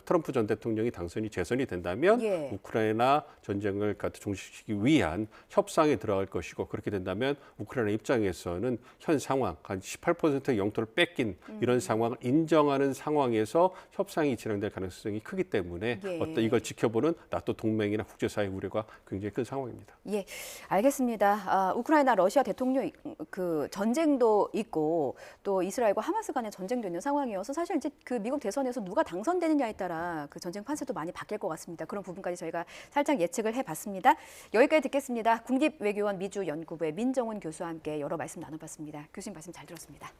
트럼프 전 대통령이 재선이 된다면 우크라이나 전쟁을 종식시키기 위한 협상에 들어갈 것이고 그렇게 된다면 우크라이나 입장에서는 현 상황 한 18%의 영토를 뺏긴 이런 상황을 인정하는 상황에서 협상이 진행될 가능성이 크기 때문에 어떤 이걸 지켜보는 나토 동맹이나 국제사회 우려가 굉장히 큰 상황입니다. 예, 알겠습니다. 우크라이나 러시아 대통령 그 전쟁도 있고 또 이스라엘과 하마스 간의 전쟁도 있는 상황이어서 사실 이제 그 미국 대선에서 누가 당선되느냐에 따라 그 전쟁 판세도 많이 바뀔 것 같습니다. 그런 부분까지 저희가 살짝 예측을 해봤습니다. 여기까지 듣겠습니다. 국립외교원 미주연구부의 민정훈 교수와 함께 여러 말씀 나눠봤습니다. 교수님 말씀 잘 들었습니다.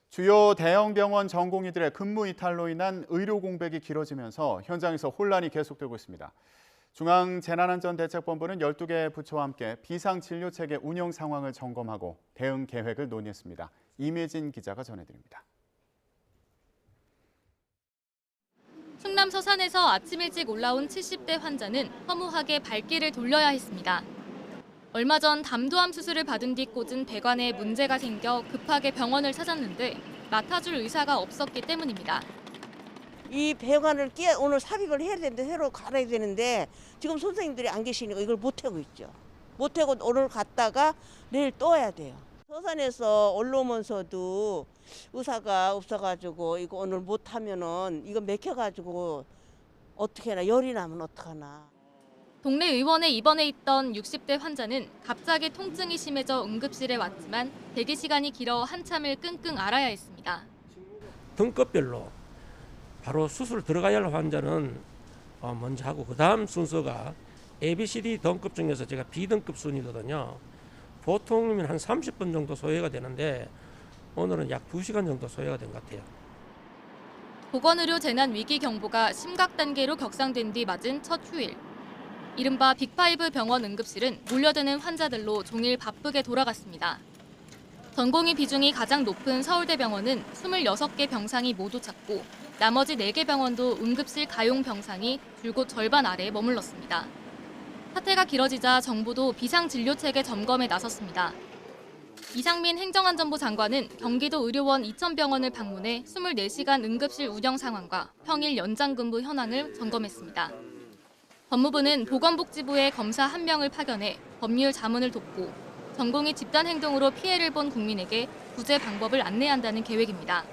주요 대형 병원 전공의들의 근무 이탈로 인한 의료 공백이 길어지면서 현장에서 혼란이 계속되고 있습니다. 중앙재난안전대책본부는 12개 부처와 함께 비상진료체계 운영 상황을 점검하고 대응 계획을 논의했습니다. 임혜진 기자가 전해드립니다. 충남 서산에서 아침 일찍 올라온 70대 환자는 허무하게 발길을 돌려야 했습니다. 얼마 전 담도암 수술을 받은 뒤 꽂은 배관에 문제가 생겨 급하게 병원을 찾았는데 맡아줄 의사가 없었기 때문입니다. 이 배관을 오늘 삽입을 해야 되는데 새로 갈아야 되는데 지금 선생님들이 안 계시니까 이걸 못 하고 있죠. 못 하고 오늘 갔다가 내일 또 와야 돼요. 서산에서 올라오면서도 의사가 없어가지고 이거 오늘 못 하면은 이거 맥혀가지고 어떻게 하나 열이 나면 어떡하나. 동네 의원에 입원해 있던 60대 환자는 갑자기 통증이 심해져 응급실에 왔지만 대기 시간이 길어 한참을 끙끙 앓아야 했습니다. 등급별로 바로 수술 들어가야 할 환자는 먼저 하고 그 다음 순서가 ABCD 등급 중에서 제가 B등급 순이거든요. 보통이면 한 30분 정도 소요가 되는데 오늘은 약 2시간 정도 소요가 된 것 같아요. 보건의료 재난 위기 경보가 심각 단계로 격상된 뒤 맞은 첫 휴일. 이른바 빅5 병원 응급실은 몰려드는 환자들로 종일 바쁘게 돌아갔습니다. 전공의 비중이 가장 높은 서울대병원은 26개 병상이 모두 찼고 나머지 4개 병원도 응급실 가용 병상이 줄곧 절반 아래에 머물렀습니다. 사태가 길어지자 정부도 비상진료체계 점검에 나섰습니다. 이상민 행정안전부 장관은 경기도 의료원 2,000병원을 방문해 24시간 응급실 운영 상황과 평일 연장 근무 현황을 점검했습니다. 법무부는 보건복지부에 검사 1명을 파견해 법률 자문을 돕고 전공의 집단 행동으로 피해를 본 국민에게 구제 방법을 안내한다는 계획입니다.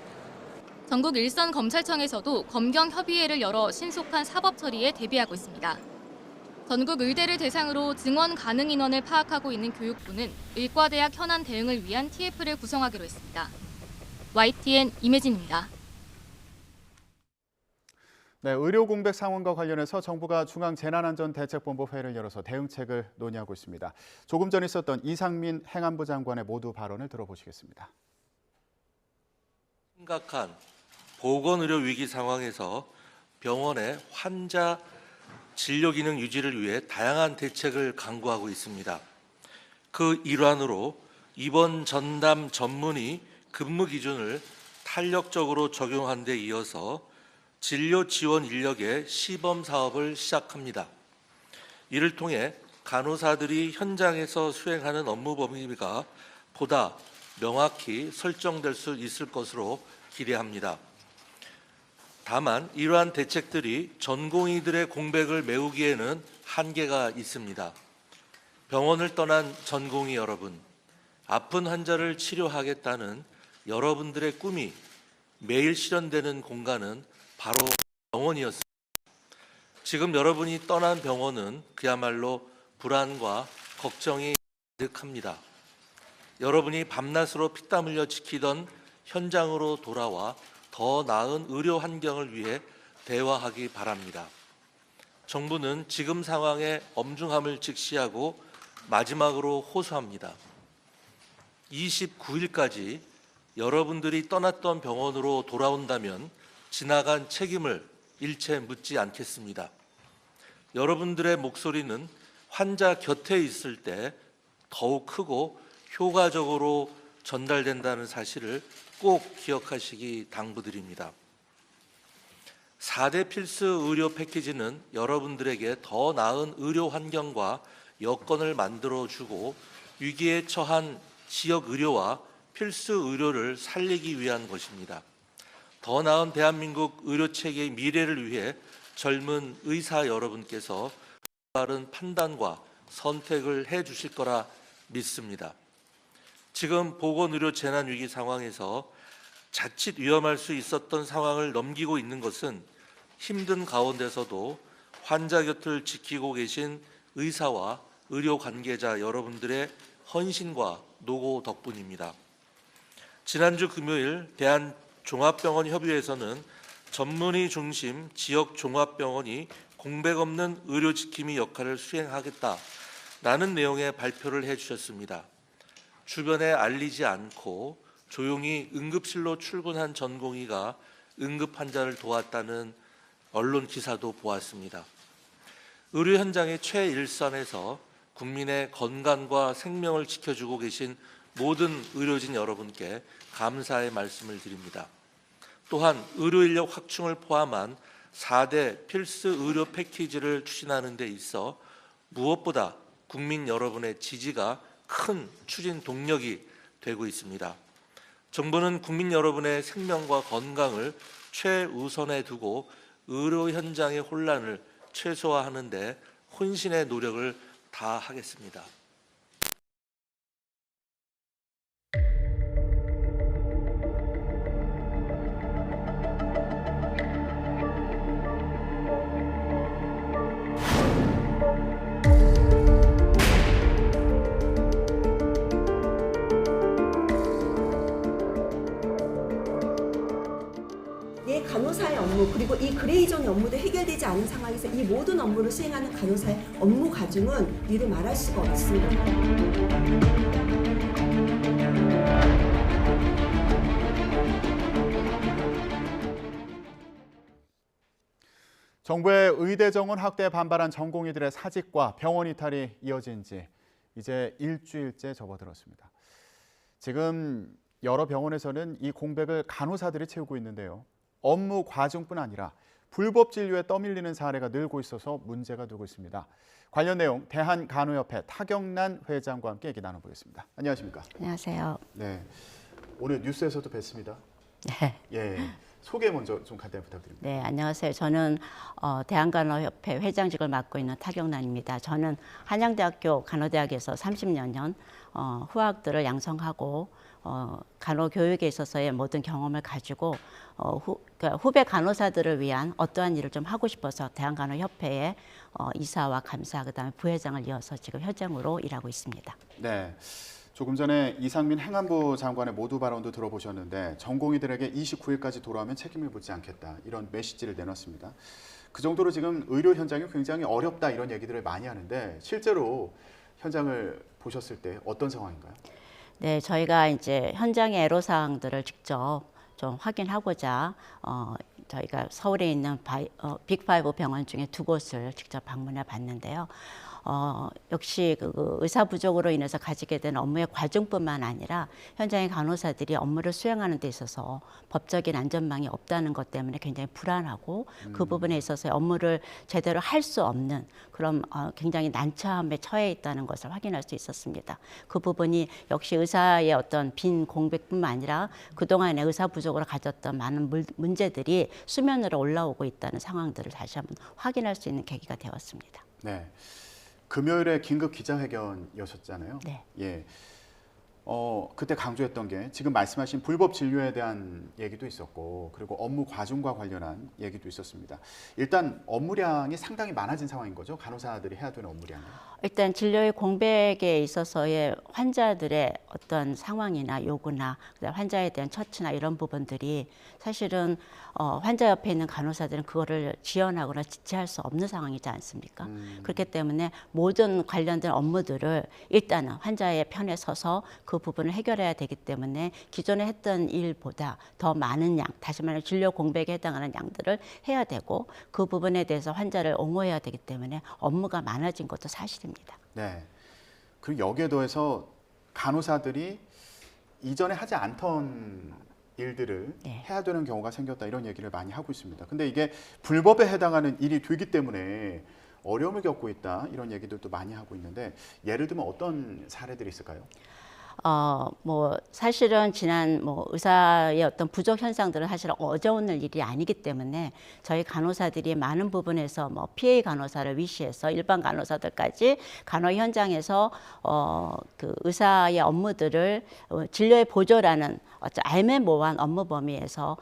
전국 일선 검찰청에서도 검경 협의회를 열어 신속한 사법 처리에 대비하고 있습니다. 전국 의대를 대상으로 증원 가능 인원을 파악하고 있는 교육부는 의과대학 현안 대응을 위한 TF를 구성하기로 했습니다. YTN 임혜진입니다. 네, 의료 공백 상황과 관련해서 정부가 중앙재난안전대책본부 회의를 열어서 대응책을 논의하고 있습니다. 조금 전 있었던 이상민 행안부 장관의 모두 발언을 들어보시겠습니다. 심각한 보건의료 위기 상황에서 병원의 환자 진료 기능 유지를 위해 다양한 대책을 강구하고 있습니다. 그 일환으로 입원 전담 전문의 근무 기준을 탄력적으로 적용한 데 이어서 진료 지원 인력의 시범 사업을 시작합니다. 이를 통해 간호사들이 현장에서 수행하는 업무 범위가 보다 명확히 설정될 수 있을 것으로 기대합니다. 다만 이러한 대책들이 전공의들의 공백을 메우기에는 한계가 있습니다. 병원을 떠난 전공의 여러분, 아픈 환자를 치료하겠다는 여러분들의 꿈이 매일 실현되는 공간은 바로 병원이었습니다. 지금 여러분이 떠난 병원은 그야말로 불안과 걱정이 가득합니다. 여러분이 밤낮으로 피땀 흘려 지키던 현장으로 돌아와 더 나은 의료 환경을 위해 대화하기 바랍니다. 정부는 지금 상황의 엄중함을 직시하고 마지막으로 호소합니다. 29일까지 여러분들이 떠났던 병원으로 돌아온다면 지나간 책임을 일체 묻지 않겠습니다. 여러분들의 목소리는 환자 곁에 있을 때 더욱 크고 효과적으로 전달된다는 사실을 꼭 기억하시기 당부드립니다. 4대 필수 의료 패키지는 여러분들에게 더 나은 의료 환경과 여건을 만들어주고 위기에 처한 지역 의료와 필수 의료를 살리기 위한 것입니다. 더 나은 대한민국 의료체계의 미래를 위해 젊은 의사 여러분께서 바른 판단과 선택을 해 주실 거라 믿습니다. 지금 보건의료 재난위기 상황에서 자칫 위험할 수 있었던 상황을 넘기고 있는 것은 힘든 가운데서도 환자 곁을 지키고 계신 의사와 의료 관계자 여러분들의 헌신과 노고 덕분입니다. 지난주 금요일 대한종합병원협의회에서는 전문의 중심 지역 종합병원이 공백 없는 의료 지킴이 역할을 수행하겠다라는 내용의 발표를 해주셨습니다. 주변에 알리지 않고 조용히 응급실로 출근한 전공의가 응급 환자를 도왔다는 언론 기사도 보았습니다. 의료 현장의 최일선에서 국민의 건강과 생명을 지켜주고 계신 모든 의료진 여러분께 감사의 말씀을 드립니다. 또한 의료 인력 확충을 포함한 4대 필수 의료 패키지를 추진하는 데 있어 무엇보다 국민 여러분의 지지가 큰 추진 동력이 되고 있습니다. 정부는 국민 여러분의 생명과 건강을 최우선에 두고 의료 현장의 혼란을 최소화하는 데 혼신의 노력을 다하겠습니다. 간호사의 업무 그리고 이 그레이존의 업무도 해결되지 않은 상황에서 이 모든 업무를 수행하는 간호사의 업무 과중은 이루 말할 수가 없습니다. 정부의 의대 정원 확대에 반발한 전공의들의 사직과 병원 이탈이 이어진 지 이제 일주일째 접어들었습니다. 지금 여러 병원에서는 이 공백을 간호사들이 채우고 있는데요. 업무 과중뿐 아니라 불법 진료에 떠밀리는 사례가 늘고 있어서 문제가 되고 있습니다. 관련 내용 대한간호협회 타경란 회장과 함께 얘기 나눠보겠습니다. 안녕하십니까? 안녕하세요. 네, 오늘 뉴스에서도 뵀습니다. 네. 예, 소개 먼저 좀 간단히 부탁드립니다. 네, 안녕하세요. 저는 대한간호협회 회장직을 맡고 있는 타경란입니다. 저는 한양대학교 간호대학에서 30년 후학들을 양성하고 간호 교육에 있어서의 모든 경험을 가지고 그러니까 후배 간호사들을 위한 어떠한 일을 좀 하고 싶어서 대한간호협회에 이사와 감사 그다음에 부회장을 이어서 지금 현장으로 일하고 있습니다. 네. 조금 전에 이상민 행안부 장관의 모두 발언도 들어보셨는데 전공의들에게 29일까지 돌아오면 책임을 묻지 않겠다 이런 메시지를 내놨습니다. 그 정도로 지금 의료 현장이 굉장히 어렵다 이런 얘기들을 많이 하는데 실제로 현장을 보셨을 때 어떤 상황인가요? 네, 저희가 이제 현장의 애로사항들을 직접 좀 확인하고자 저희가 서울에 있는 빅5 병원 중에 2곳을 직접 방문해 봤는데요. 역시 그 의사 부족으로 인해서 가지게 된 업무의 과중뿐만 아니라 현장의 간호사들이 업무를 수행하는 데 있어서 법적인 안전망이 없다는 것 때문에 굉장히 불안하고 그 부분에 있어서 업무를 제대로 할 수 없는 그런 굉장히 난처함에 처해 있다는 것을 확인할 수 있었습니다. 그 부분이 역시 의사의 어떤 빈 공백뿐만 아니라 그동안의 의사 부족으로 가졌던 많은 문제들이 수면으로 올라오고 있다는 상황들을 다시 한번 확인할 수 있는 계기가 되었습니다. 네. 금요일에 긴급 기자회견이었잖아요. 네. 예. 그때 강조했던 게 지금 말씀하신 불법 진료에 대한 얘기도 있었고 그리고 업무 과중과 관련한 얘기도 있었습니다. 일단 업무량이 상당히 많아진 상황인 거죠? 간호사들이 해야 되는 업무량이. 일단 진료의 공백에 있어서의 환자들의 어떤 상황이나 요구나 환자에 대한 처치나 이런 부분들이 사실은 환자 옆에 있는 간호사들은 그거를 지원하거나 지체할 수 없는 상황이지 않습니까? 그렇기 때문에 모든 관련된 업무들을 일단은 환자의 편에 서서 그 부분을 해결해야 되기 때문에 기존에 했던 일보다 더 많은 양, 다시 말해 진료 공백에 해당하는 양들을 해야 되고 그 부분에 대해서 환자를 옹호해야 되기 때문에 업무가 많아진 것도 사실입니다. 네. 그리고 여기에 더해서 간호사들이 이전에 하지 않던 일들을 해야 되는 경우가 생겼다 이런 얘기를 많이 하고 있습니다. 근데 이게 불법에 해당하는 일이 되기 때문에 어려움을 겪고 있다 이런 얘기들도 많이 하고 있는데 예를 들면 어떤 사례들이 있을까요? 사실은 지난 의사의 어떤 부족 현상들은 사실 어려운 일이 아니기 때문에 저희 간호사들이 많은 부분에서 PA 간호사를 위시해서 일반 간호사들까지 간호 현장에서 그 의사의 업무들을 진료의 보조라는 애매모호한 업무 범위에서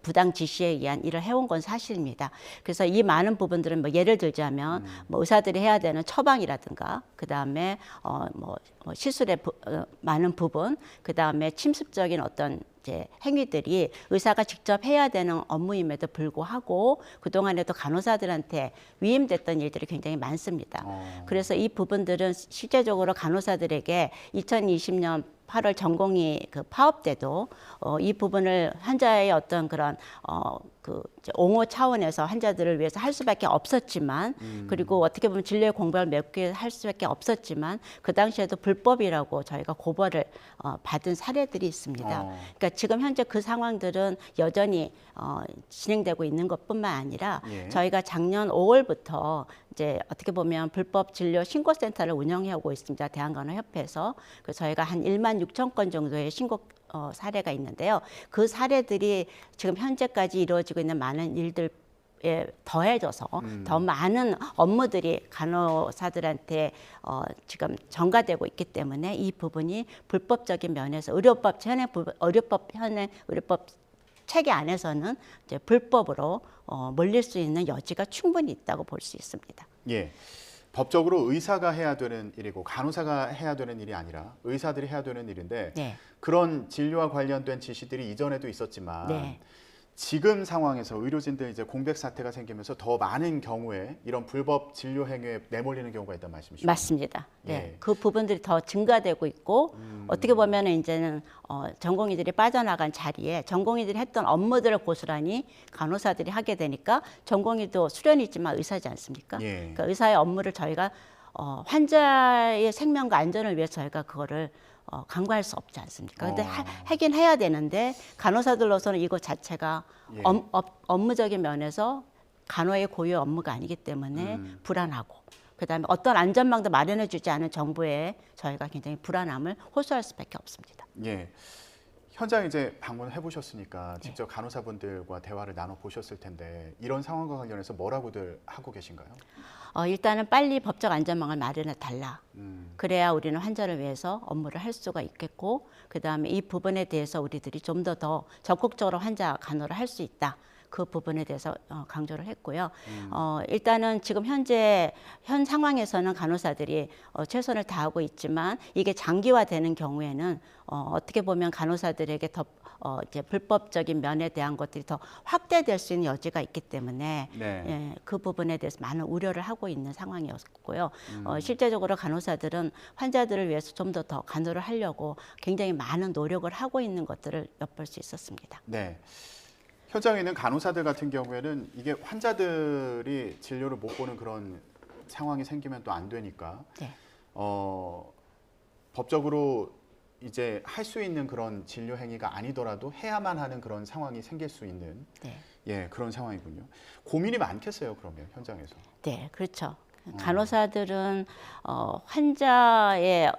부당 지시에 의한 일을 해온 건 사실입니다. 그래서 이 많은 부분들은 예를 들자면 의사들이 해야 되는 처방이라든가 그 다음에 시술의 많은 부분, 그 다음에 침습적인 어떤 행위들이 의사가 직접 해야 되는 업무임에도 불구하고 그동안에도 간호사들한테 위임됐던 일들이 굉장히 많습니다. 그래서 이 부분들은 실제적으로 간호사들에게 2020년 8월 전공의 그 파업 때도 이 부분을 환자의 어떤 그런 그 옹호 차원에서 환자들을 위해서 할 수밖에 없었지만 그리고 어떻게 보면 진료의 공백을 메우기 할 수밖에 없었지만 그 당시에도 불법이라고 저희가 고발을 받은 사례들이 있습니다. 그러니까 지금 현재 그 상황들은 여전히 진행되고 있는 것뿐만 아니라 예. 저희가 작년 5월부터 이제 어떻게 보면 불법 진료 신고센터를 운영하고 있습니다. 대한간호협회에서. 그래서 저희가 한 1만 6천 건 정도의 신고 사례가 있는데요. 그 사례들이 지금 현재까지 이루어지고 있는 많은 일들에 더해져서 더 많은 업무들이 간호사들한테 지금 전가되고 있기 때문에 이 부분이 불법적인 면에서 의료법 체계 안에서는 이제 불법으로 몰릴 수 있는 여지가 충분히 있다고 볼 수 있습니다. 예. 법적으로 의사가 해야 되는 일이고 간호사가 해야 되는 일이 아니라 의사들이 해야 되는 일인데 네. 그런 진료와 관련된 지시들이 이전에도 있었지만 네. 지금 상황에서 의료진들 이제 공백 사태가 생기면서 더 많은 경우에 이런 불법 진료 행위에 내몰리는 경우가 있다는 말씀이시죠? 맞습니다. 네. 예. 그 부분들이 더 증가되고 있고 어떻게 보면 이제는 전공의들이 빠져나간 자리에 전공의들이 했던 업무들을 고스란히 간호사들이 하게 되니까 전공의도 수련이지만 의사지 않습니까? 예. 그러니까 의사의 업무를 저희가 환자의 생명과 안전을 위해서 저희가 그거를 강구할 수 없지 않습니까? 근데 하긴 해야 되는데 간호사들로서는 이거 자체가 예. 업무적인 면에서 간호의 고유의 업무가 아니기 때문에 불안하고 그다음에 어떤 안전망도 마련해 주지 않은 정부에 저희가 굉장히 불안함을 호소할 수밖에 없습니다. 예. 현장 이제 방문해 보셨으니까 직접 간호사분들과 대화를 나눠 보셨을 텐데 이런 상황과 관련해서 뭐라고들 하고 계신가요? 일단은 빨리 법적 안전망을 마련해 달라. 그래야 우리는 환자를 위해서 업무를 할 수가 있겠고 그다음에 이 부분에 대해서 우리들이 좀 더 적극적으로 환자 간호를 할 수 있다. 그 부분에 대해서 강조를 했고요. 일단은 지금 현 상황에서는 간호사들이 최선을 다하고 있지만 이게 장기화되는 경우에는 어떻게 보면 간호사들에게 더 이제 불법적인 면에 대한 것들이 더 확대될 수 있는 여지가 있기 때문에 네. 예, 그 부분에 대해서 많은 우려를 하고 있는 상황이었고요. 실제적으로 간호사들은 환자들을 위해서 좀 더 간호를 하려고 굉장히 많은 노력을 하고 있는 것들을 엿볼 수 있었습니다. 네. 현장에 있는 간호사들 같은 경우에는 이게 환자들이 진료를 못 보는 그런 상황이 생기면 또 안 되니까 네. 법적으로 이제 할 수 있는 그런 진료 행위가 아니더라도 해야만 하는 그런 상황이 생길 수 있는 네. 예, 그런 상황이군요. 고민이 많겠어요, 그러면 현장에서. 네, 그렇죠. 간호사들은 환자의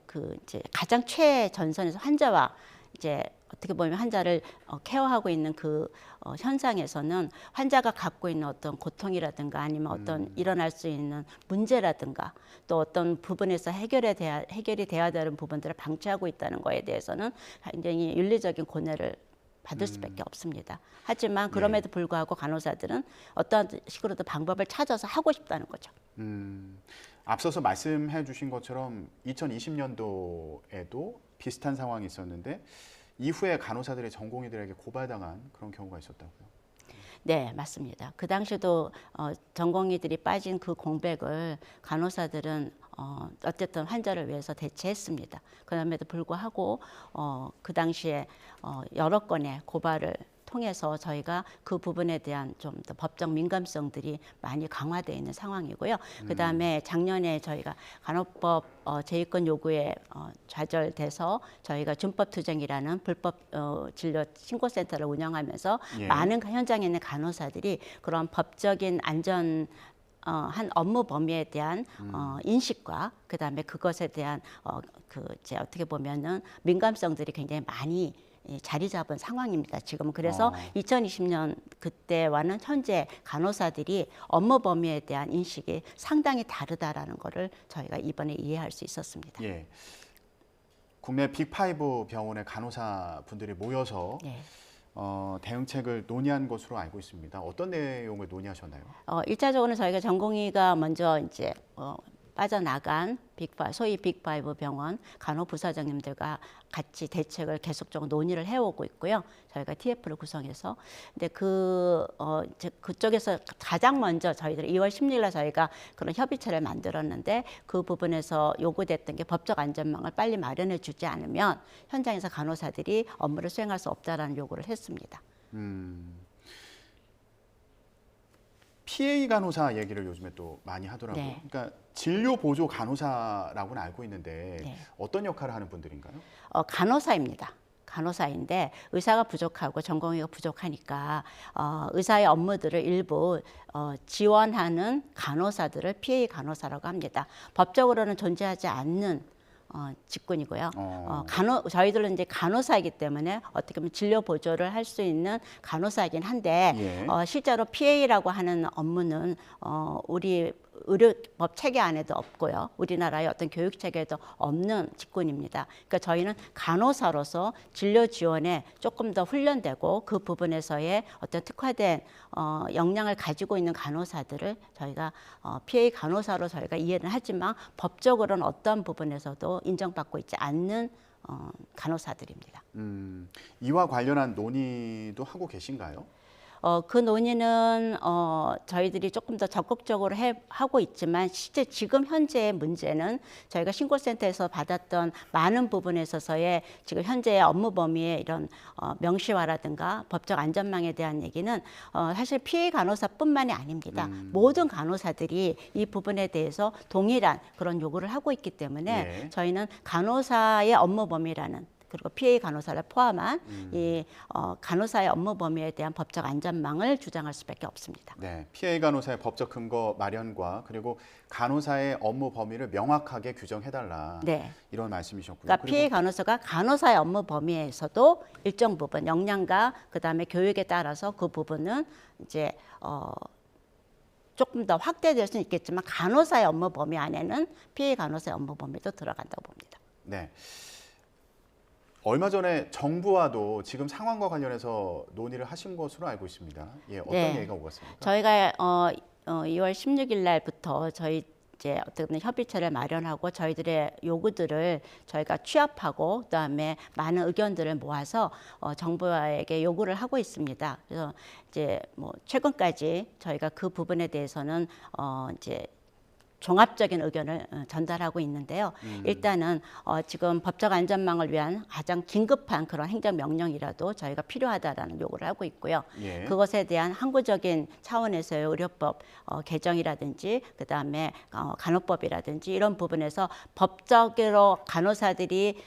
그 이제 가장 최전선에서 환자와 이제 어떻게 보면 환자를 케어하고 있는 그 현상에서는 환자가 갖고 있는 어떤 고통이라든가 아니면 어떤 일어날 수 있는 문제라든가 또 어떤 부분에서 해결이 돼야 되는 부분들을 방치하고 있다는 거에 대해서는 굉장히 윤리적인 고뇌를 받을 수밖에 없습니다. 하지만 그럼에도 불구하고 간호사들은 어떤 식으로든 방법을 찾아서 하고 싶다는 거죠. 앞서서 말씀해 주신 것처럼 2020년도에도 비슷한 상황이 있었는데 이후에 간호사들이 전공의들에게 고발당한 그런 경우가 있었다고요? 네, 맞습니다. 그 당시에도 전공의들이 빠진 그 공백을 간호사들은 어쨌든 환자를 위해서 대체했습니다. 그럼에도 불구하고 그 당시에 여러 건의 고발을 통해서 저희가 그 부분에 대한 좀 더 법적 민감성들이 많이 강화되어 있는 상황이고요. 그다음에 작년에 저희가 간호법 재입건 요구에 좌절돼서 저희가 준법투쟁이라는 불법 진료 신고센터를 운영하면서 예. 많은 현장에 있는 간호사들이 그런 법적인 안전 한 업무 범위에 대한 인식과 그다음에 그것에 대한 그 이제 어떻게 보면은 민감성들이 굉장히 많이 자리 잡은 상황입니다. 지금 그래서 2020년 그때와는 현재 간호사들이 업무 범위에 대한 인식이 상당히 다르다라는 것을 저희가 이번에 이해할 수 있었습니다. 예. 국내 빅5 병원의 간호사분들이 모여서 대응책을 논의한 것으로 알고 있습니다. 어떤 내용을 논의하셨나요? 1차적으로는 저희가 전공의가 먼저 이제 빠져나간 소위 빅5 병원 간호부사장님들과 같이 대책을 계속적으로 논의를 해오고 있고요. 저희가 TF를 구성해서. 근데 그쪽에서 가장 먼저 저희들이 2월 16일에 저희가 그런 협의체를 만들었는데 그 부분에서 요구됐던 게 법적 안전망을 빨리 마련해 주지 않으면 현장에서 간호사들이 업무를 수행할 수 없다라는 요구를 했습니다. PA 간호사 얘기를 요즘에 또 많이 하더라고요. 네. 그러니까 진료 보조 간호사라고는 알고 있는데 네. 어떤 역할을 하는 분들인가요? 간호사입니다. 간호사인데 의사가 부족하고 전공의가 부족하니까 의사의 업무들을 일부 지원하는 간호사들을 PA 간호사라고 합니다. 법적으로는 존재하지 않는 직군이고요. 저희들은 이제 간호사이기 때문에 어떻게 보면 진료 보조를 할 수 있는 간호사이긴 한데 예. 실제로 PA라고 하는 업무는 우리 의료법 체계 안에도 없고요. 우리나라의 어떤 교육 체계에도 없는 직군입니다. 그러니까 저희는 간호사로서 진료 지원에 조금 더 훈련되고 그 부분에서의 어떤 특화된 역량을 가지고 있는 간호사들을 저희가 PA 간호사로 저희가 이해는 하지만 법적으로는 어떤 부분에서도 인정받고 있지 않는 간호사들입니다. 이와 관련한 논의도 하고 계신가요? 그 논의는 저희들이 조금 더 적극적으로 하고 있지만 실제 지금 현재의 문제는 저희가 신고센터에서 받았던 많은 부분에 있어서의 지금 현재의 업무 범위의 이런 명시화라든가 법적 안전망에 대한 얘기는 사실 피해 간호사뿐만이 아닙니다. 모든 간호사들이 이 부분에 대해서 동일한 그런 요구를 하고 있기 때문에 저희는 간호사의 업무 범위라는 그리고 PA 간호사를 포함한 이 간호사의 업무 범위에 대한 법적 안전망을 주장할 수밖에 없습니다. 네, PA 간호사의 법적 근거 마련과 그리고 간호사의 업무 범위를 명확하게 규정해달라. 네. 이런 말씀이셨고요. 그러니까 PA 간호사가 간호사의 업무 범위에서도 일정 부분 역량과 그다음에 교육에 따라서 그 부분은 이제 조금 더 확대될 수는 있겠지만 간호사의 업무 범위 안에는 PA 간호사의 업무 범위도 들어간다고 봅니다. 네. 얼마 전에 정부와도 지금 상황과 관련해서 논의를 하신 것으로 알고 있습니다. 예, 어떤 얘기가 오갔습니까? 저희가 2월 16일 날부터 저희 이제 어떻게 보면 협의체를 마련하고 저희들의 요구들을 저희가 취합하고 그다음에 많은 의견들을 모아서 정부에게 요구를 하고 있습니다. 그래서 이제 뭐 최근까지 저희가 그 부분에 대해서는 이제 종합적인 의견을 전달하고 있는데요. 일단은 지금 법적 안전망을 위한 가장 긴급한 그런 행정명령이라도 저희가 필요하다라는 요구를 하고 있고요. 예. 그것에 대한 항구적인 차원에서의 의료법 개정이라든지 그다음에 간호법이라든지 이런 부분에서 법적으로 간호사들이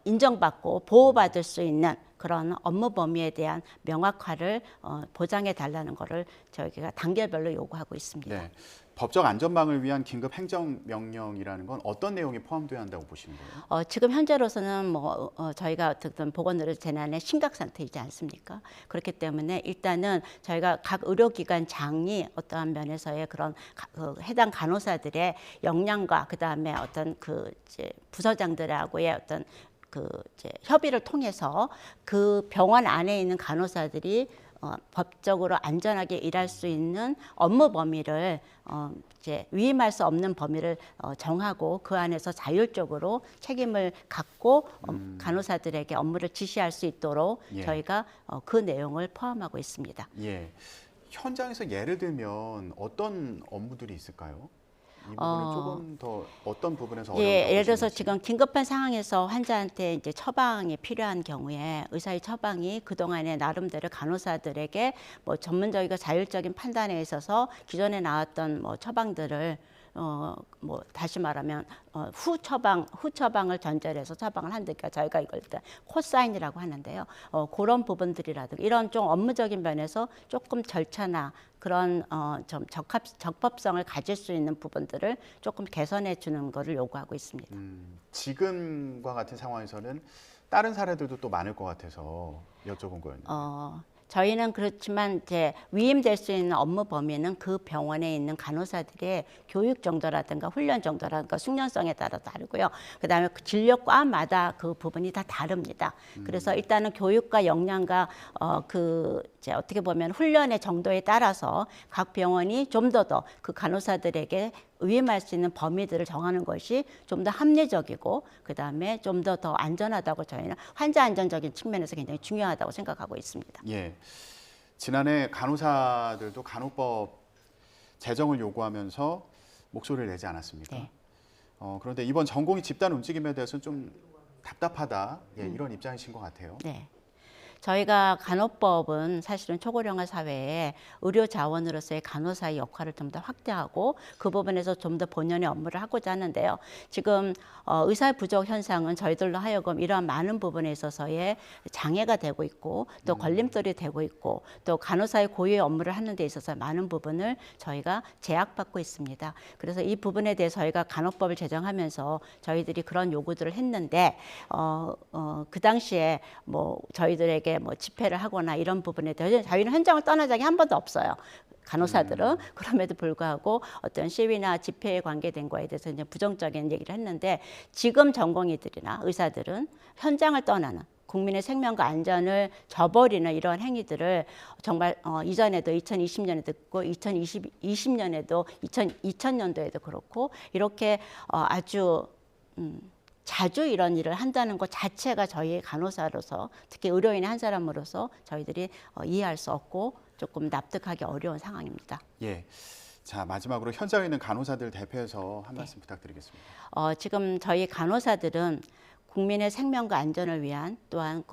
인정받고 보호받을 수 있는 그런 업무 범위에 대한 명확화를 보장해 달라는 것을 저희가 단계별로 요구하고 있습니다. 네. 법적 안전망을 위한 긴급 행정명령이라는 건 어떤 내용이 포함되어야 한다고 보시는 거예요? 지금 현재로서는 뭐 저희가 어떤 보건의료 재난의 심각 상태이지 않습니까? 그렇기 때문에 일단은 저희가 각 의료기관장이 어떠한 면에서의 그런 해당 간호사들의 역량과 그다음에 어떤 그 이제 부서장들하고의 어떤 그 이제 협의를 통해서 그 병원 안에 있는 간호사들이 법적으로 안전하게 일할 수 있는 업무 범위를 이제 위임할 수 없는 범위를 정하고 그 안에서 자율적으로 책임을 갖고 간호사들에게 업무를 지시할 수 있도록 저희가 그 내용을 포함하고 있습니다. 예. 현장에서 예를 들면 어떤 업무들이 있을까요? 이 부분은 조금 더 어떤 부분에서 어려운 예를 들어서 지금 긴급한 상황에서 환자한테 이제 처방이 필요한 경우에 의사의 처방이 그동안에 나름대로 간호사들에게 뭐 전문적이고 자율적인 판단에 있어서 기존에 나왔던 뭐 처방들을 뭐 다시 말하면 후 처방을 전제해서 처방을 한다니까 저희가 이걸 일단 코사인이라고 하는데요. 그런 부분들이라든가 이런 좀 업무적인 면에서 조금 절차나 그런 좀 적법성을 가질 수 있는 부분들을 조금 개선해 주는 것을 요구하고 있습니다. 지금과 같은 상황에서는 다른 사례들도 또 많을 것 같아서 여쭤본 거였는데. 저희는 그렇지만 이제 위임될 수 있는 업무 범위는 그 병원에 있는 간호사들의 교육 정도라든가 훈련 정도라든가 숙련성에 따라 다르고요. 그다음에 그 진료과마다 그 부분이 다 다릅니다. 그래서 일단은 교육과 역량과 그 이제 어떻게 보면 훈련의 정도에 따라서 각 병원이 좀 더 그 간호사들에게 위임할 수 있는 범위들을 정하는 것이 좀 더 합리적이고 그다음에 좀 더 안전하다고 저희는 환자 안전적인 측면에서 굉장히 중요하다고 생각하고 있습니다. 예. 지난해 간호사들도 간호법 제정을 요구하면서 목소리를 내지 않았습니까? 네. 그런데 이번 전공의 집단 움직임에 대해서는 좀 답답하다 이런 입장이신 것 같아요. 네. 저희가 간호법은 사실은 초고령화 사회에 의료 자원으로서의 간호사의 역할을 좀 더 확대하고 그 부분에서 좀 더 본연의 업무를 하고자 하는데요. 지금 의사 부족 현상은 저희들로 하여금 이러한 많은 부분에 있어서의 장애가 되고 있고 또 걸림돌이 되고 있고 또 간호사의 고유의 업무를 하는 데 있어서 많은 부분을 저희가 제약받고 있습니다. 그래서 이 부분에 대해서 저희가 간호법을 제정하면서 저희들이 그런 요구들을 했는데 그 당시에 뭐 저희들에게 뭐 집회를 하거나 이런 부분에 대해서 저희는 현장을 떠난 적이 한 번도 없어요. 간호사들은 그럼에도 불구하고 어떤 시위나 집회에 관계된 거에 대해서 이제 부정적인 얘기를 했는데 지금 전공의들이나 의사들은 현장을 떠나는 국민의 생명과 안전을 저버리는 이런 행위들을 정말 이전에도 2020년에도 있고 2020년에도 2000년도에도 그렇고 이렇게 아주 자주 이런 일을 한다는 것 자체가 저희 간호사로서 특히 의료인의 한 사람으로서 저희들이 이해할 수 없고 조금 납득하기 어려운 상황입니다. 예. 자, 마지막으로 현장에 있는 간호사들 대표해서 한 말씀 부탁드리겠습니다. 지금 저희 간호사들은 국민의 생명과 안전을 위한 또한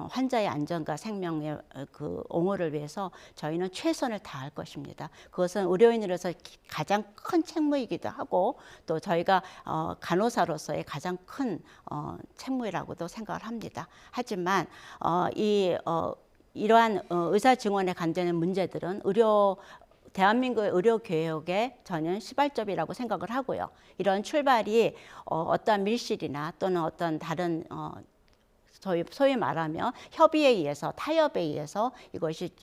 환자의 안전과 생명의 그 옹호를 위해서 저희는 최선을 다할 것입니다. 그것은 의료인으로서 가장 큰 책무이기도 하고 또 저희가 간호사로서의 가장 큰 책무라고도 생각을 합니다. 하지만 이러한 의사 증원에 관련된 문제들은 대한민국의 의료 개혁의 저는 시발점이라고 생각을 하고요. 이런 출발이 어떠한 밀실이나 또는 어떤 다른 소위 말하면 협의에 의해서 타협에 의해서 이것이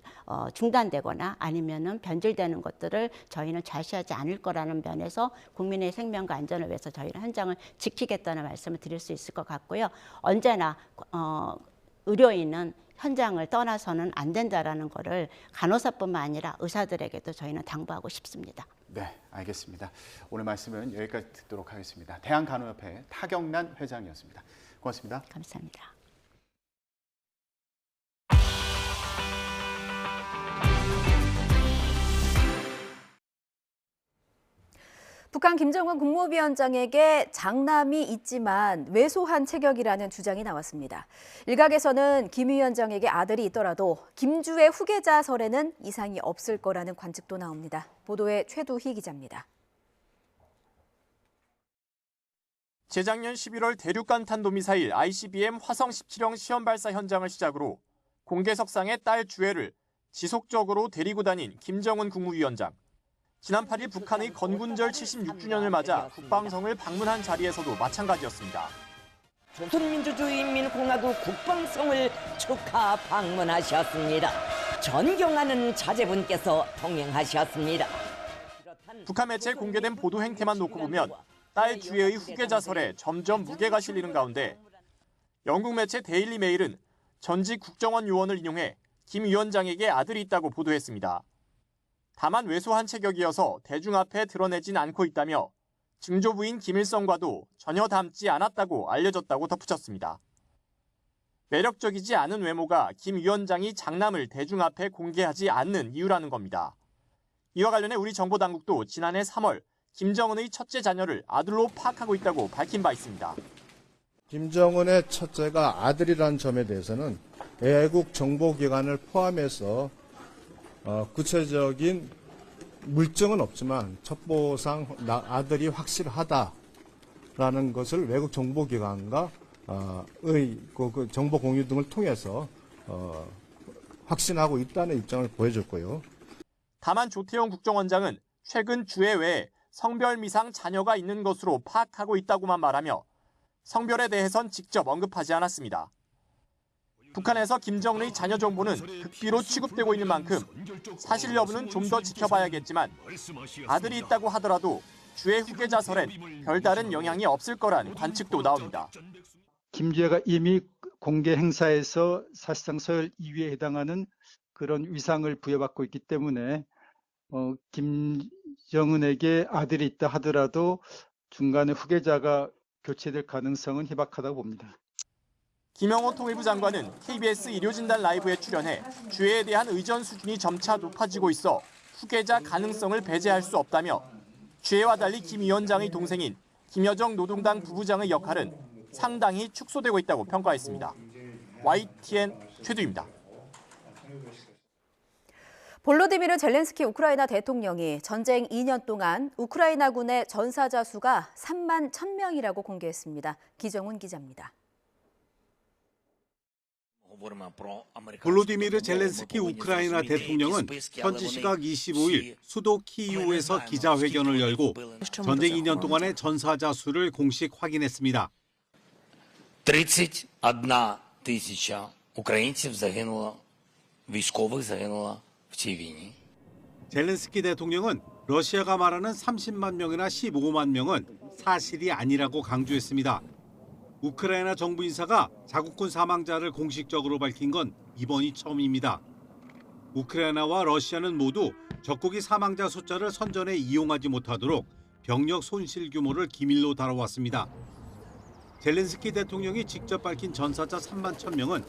중단되거나 아니면은 변질되는 것들을 저희는 좌시하지 않을 거라는 면에서 국민의 생명과 안전을 위해서 저희는 현장을 지키겠다는 말씀을 드릴 수 있을 것 같고요. 언제나 의료인은 현장을 떠나서는 안 된다라는 거를 간호사뿐만 아니라 의사들에게도 저희는 당부하고 싶습니다. 네, 알겠습니다. 오늘 말씀은 여기까지 듣도록 하겠습니다. 대한간호협회 타경란 회장이었습니다. 고맙습니다. 감사합니다. 북한 김정은 국무위원장에게 장남이 있지만 왜소한 체격이라는 주장이 나왔습니다. 일각에서는 김 위원장에게 아들이 있더라도 김주의 후계자설에는 이상이 없을 거라는 관측도 나옵니다. 보도에 최두희 기자입니다. 재작년 11월 대륙간 탄도미사일 ICBM 화성 17형 시험 발사 현장을 시작으로 공개석상에 딸 주애를 지속적으로 데리고 다닌 김정은 국무위원장. 지난 8일 북한의 건군절 76주년을 맞아 국방성을 방문한 자리에서도 마찬가지였습니다. 조선민주주의인민공화국 국방성을 축하 방문하셨습니다. 존경하는 자제분께서 동행하셨습니다. 북한 매체에 공개된 보도 행태만 놓고 보면 딸 주애의 후계자설에 점점 무게가 실리는 가운데 영국 매체 데일리 메일은 전직 국정원 요원을 인용해 김 위원장에게 아들이 있다고 보도했습니다. 다만 왜소한 체격이어서 대중 앞에 드러내진 않고 있다며 증조부인 김일성과도 전혀 닮지 않았다고 알려졌다고 덧붙였습니다. 매력적이지 않은 외모가 김 위원장이 장남을 대중 앞에 공개하지 않는 이유라는 겁니다. 이와 관련해 우리 정보당국도 지난해 3월 김정은의 첫째 자녀를 아들로 파악하고 있다고 밝힌 바 있습니다. 김정은의 첫째가 아들이라는 점에 대해서는 외국 정보기관을 포함해서 구체적인 물증은 없지만 첩보상 아들이 확실하다라는 것을 외국 정보기관과 그 정보 공유 등을 통해서 확신하고 있다는 입장을 보여줬고요. 다만 조태용 국정원장은 최근 주애 외에 성별 미상 자녀가 있는 것으로 파악하고 있다고만 말하며 성별에 대해선 직접 언급하지 않았습니다. 북한에서 김정은의 자녀 정보는 극비로 취급되고 있는 만큼 사실 여부는 좀 더 지켜봐야겠지만 아들이 있다고 하더라도 주의 후계자설엔 별다른 영향이 없을 거란 관측도 나옵니다. 김주애가 이미 공개 행사에서 사실상 서열 2위에 해당하는 그런 위상을 부여받고 있기 때문에 김정은에게 아들이 있다 하더라도 중간에 후계자가 교체될 가능성은 희박하다고 봅니다. 김영호 통일부 장관은 KBS 일요진단 라이브에 출연해 주애에 대한 의전 수준이 점차 높아지고 있어 후계자 가능성을 배제할 수 없다며 주애와 달리 김 위원장의 동생인 김여정 노동당 부부장의 역할은 상당히 축소되고 있다고 평가했습니다. YTN 최두입니다. 볼로디미르 젤렌스키 우크라이나 대통령이 전쟁 2년 동안 우크라이나군의 전사자 수가 3만 1,000명이라고 공개했습니다. 기정훈 기자입니다. 볼로디미르 젤렌스키 우크라이나 대통령은 현지 시각 25일 수도 키이우에서 기자회견을 열고 전쟁 2년 동안의 전사자 수를 공식 확인했습니다. 31,000 українців загинуло, військових загинуло в цій війні. 젤렌스키 대통령은 러시아가 말하는 30만 명이나 15만 명은 사실이 아니라고 강조했습니다. 우크라이나 정부 인사가 자국군 사망자를 공식적으로 밝힌 건 이번이 처음입니다. 우크라이나와 러시아는 모두 적국이 사망자 숫자를 선전에 이용하지 못하도록 병력 손실 규모를 기밀로 다뤄왔습니다. 젤렌스키 대통령이 직접 밝힌 전사자 3만 1,000명은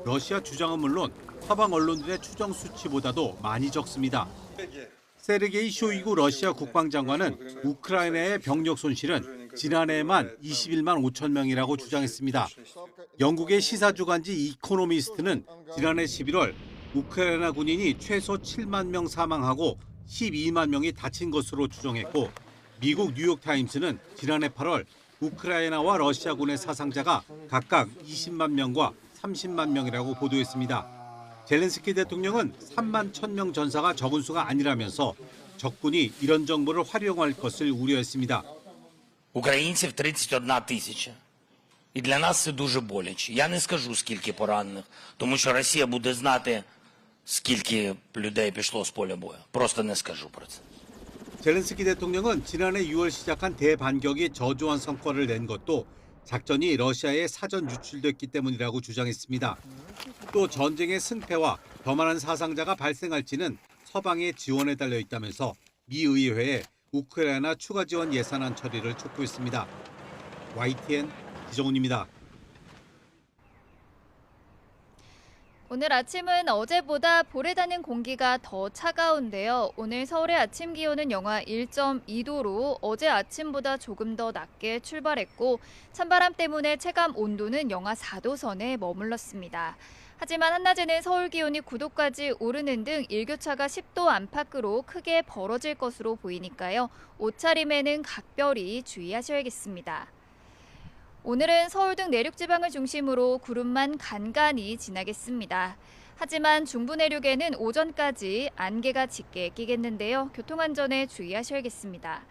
러시아 주장은 물론 서방 언론들의 추정 수치보다도 많이 적습니다. 세르게이 쇼이구 러시아 국방장관은 우크라이나의 병력 손실은 지난해에만 21만 5천 명이라고 주장했습니다. 영국의 시사주간지 이코노미스트는 지난해 11월 우크라이나 군인이 최소 7만 명 사망하고 12만 명이 다친 것으로 추정했고 미국 뉴욕타임스는 지난해 8월 우크라이나와 러시아군의 사상자가 각각 20만 명과 30만 명이라고 보도했습니다. 젤렌스키 대통령은 3만 1,000명 전사가 적은 수가 아니라면서 적군이 이런 정보를 활용할 것을 우려했습니다. Українців 31 тисяча. І для нас це дуже боляче. Я не скажу, скільки поранених, тому що Росія буде знати, скільки людей пішло з поля бою. Просто не скажу про це. 젤렌스키 대통령은 지난해 6월 시작한 대반격이 저조한 성과를 낸 것도 작전이 러시아에 사전 유출됐기 때문이라고 주장했습니다. 또 전쟁의 승패와 더 많은 사상자가 발생할지는 서방의 지원에 달려 있다면서 미 의회에 우크라이나 추가 지원 예산안 처리를 촉구했습니다. YTN 기정훈입니다. 오늘 아침은 어제보다 볼에 닿는 공기가 더 차가운데요. 오늘 서울의 아침 기온은 영하 1.2도로 어제 아침보다 조금 더 낮게 출발했고 찬바람 때문에 체감 온도는 영하 4도 선에 머물렀습니다. 하지만 한낮에는 서울 기온이 9도까지 오르는 등 일교차가 10도 안팎으로 크게 벌어질 것으로 보이니까요. 옷차림에는 각별히 주의하셔야겠습니다. 오늘은 서울 등 내륙 지방을 중심으로 구름만 간간히 지나겠습니다. 하지만 중부 내륙에는 오전까지 안개가 짙게 끼겠는데요. 교통안전에 주의하셔야겠습니다.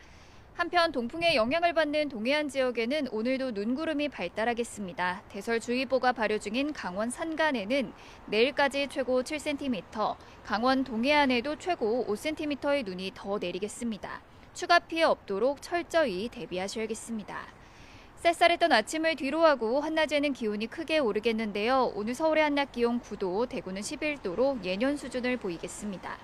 한편 동풍의 영향을 받는 동해안 지역에는 오늘도 눈구름이 발달하겠습니다. 대설주의보가 발효 중인 강원 산간에는 내일까지 최고 7cm, 강원 동해안에도 최고 5cm의 눈이 더 내리겠습니다. 추가 피해 없도록 철저히 대비하셔야겠습니다. 쌀쌀했던 아침을 뒤로하고 한낮에는 기온이 크게 오르겠는데요. 오늘 서울의 한낮 기온 9도, 대구는 11도로 예년 수준을 보이겠습니다.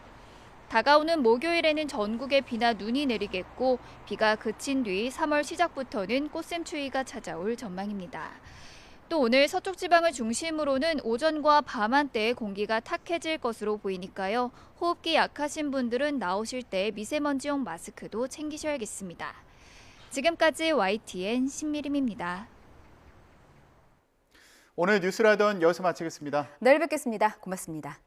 다가오는 목요일에는 전국에 비나 눈이 내리겠고 비가 그친 뒤 3월 시작부터는 꽃샘추위가 찾아올 전망입니다. 또 오늘 서쪽 지방을 중심으로는 오전과 밤 한때 공기가 탁해질 것으로 보이니까요. 호흡기 약하신 분들은 나오실 때 미세먼지용 마스크도 챙기셔야겠습니다. 지금까지 YTN 신미림입니다. 오늘 뉴스라던 여기서 마치겠습니다. 내일 뵙겠습니다. 고맙습니다.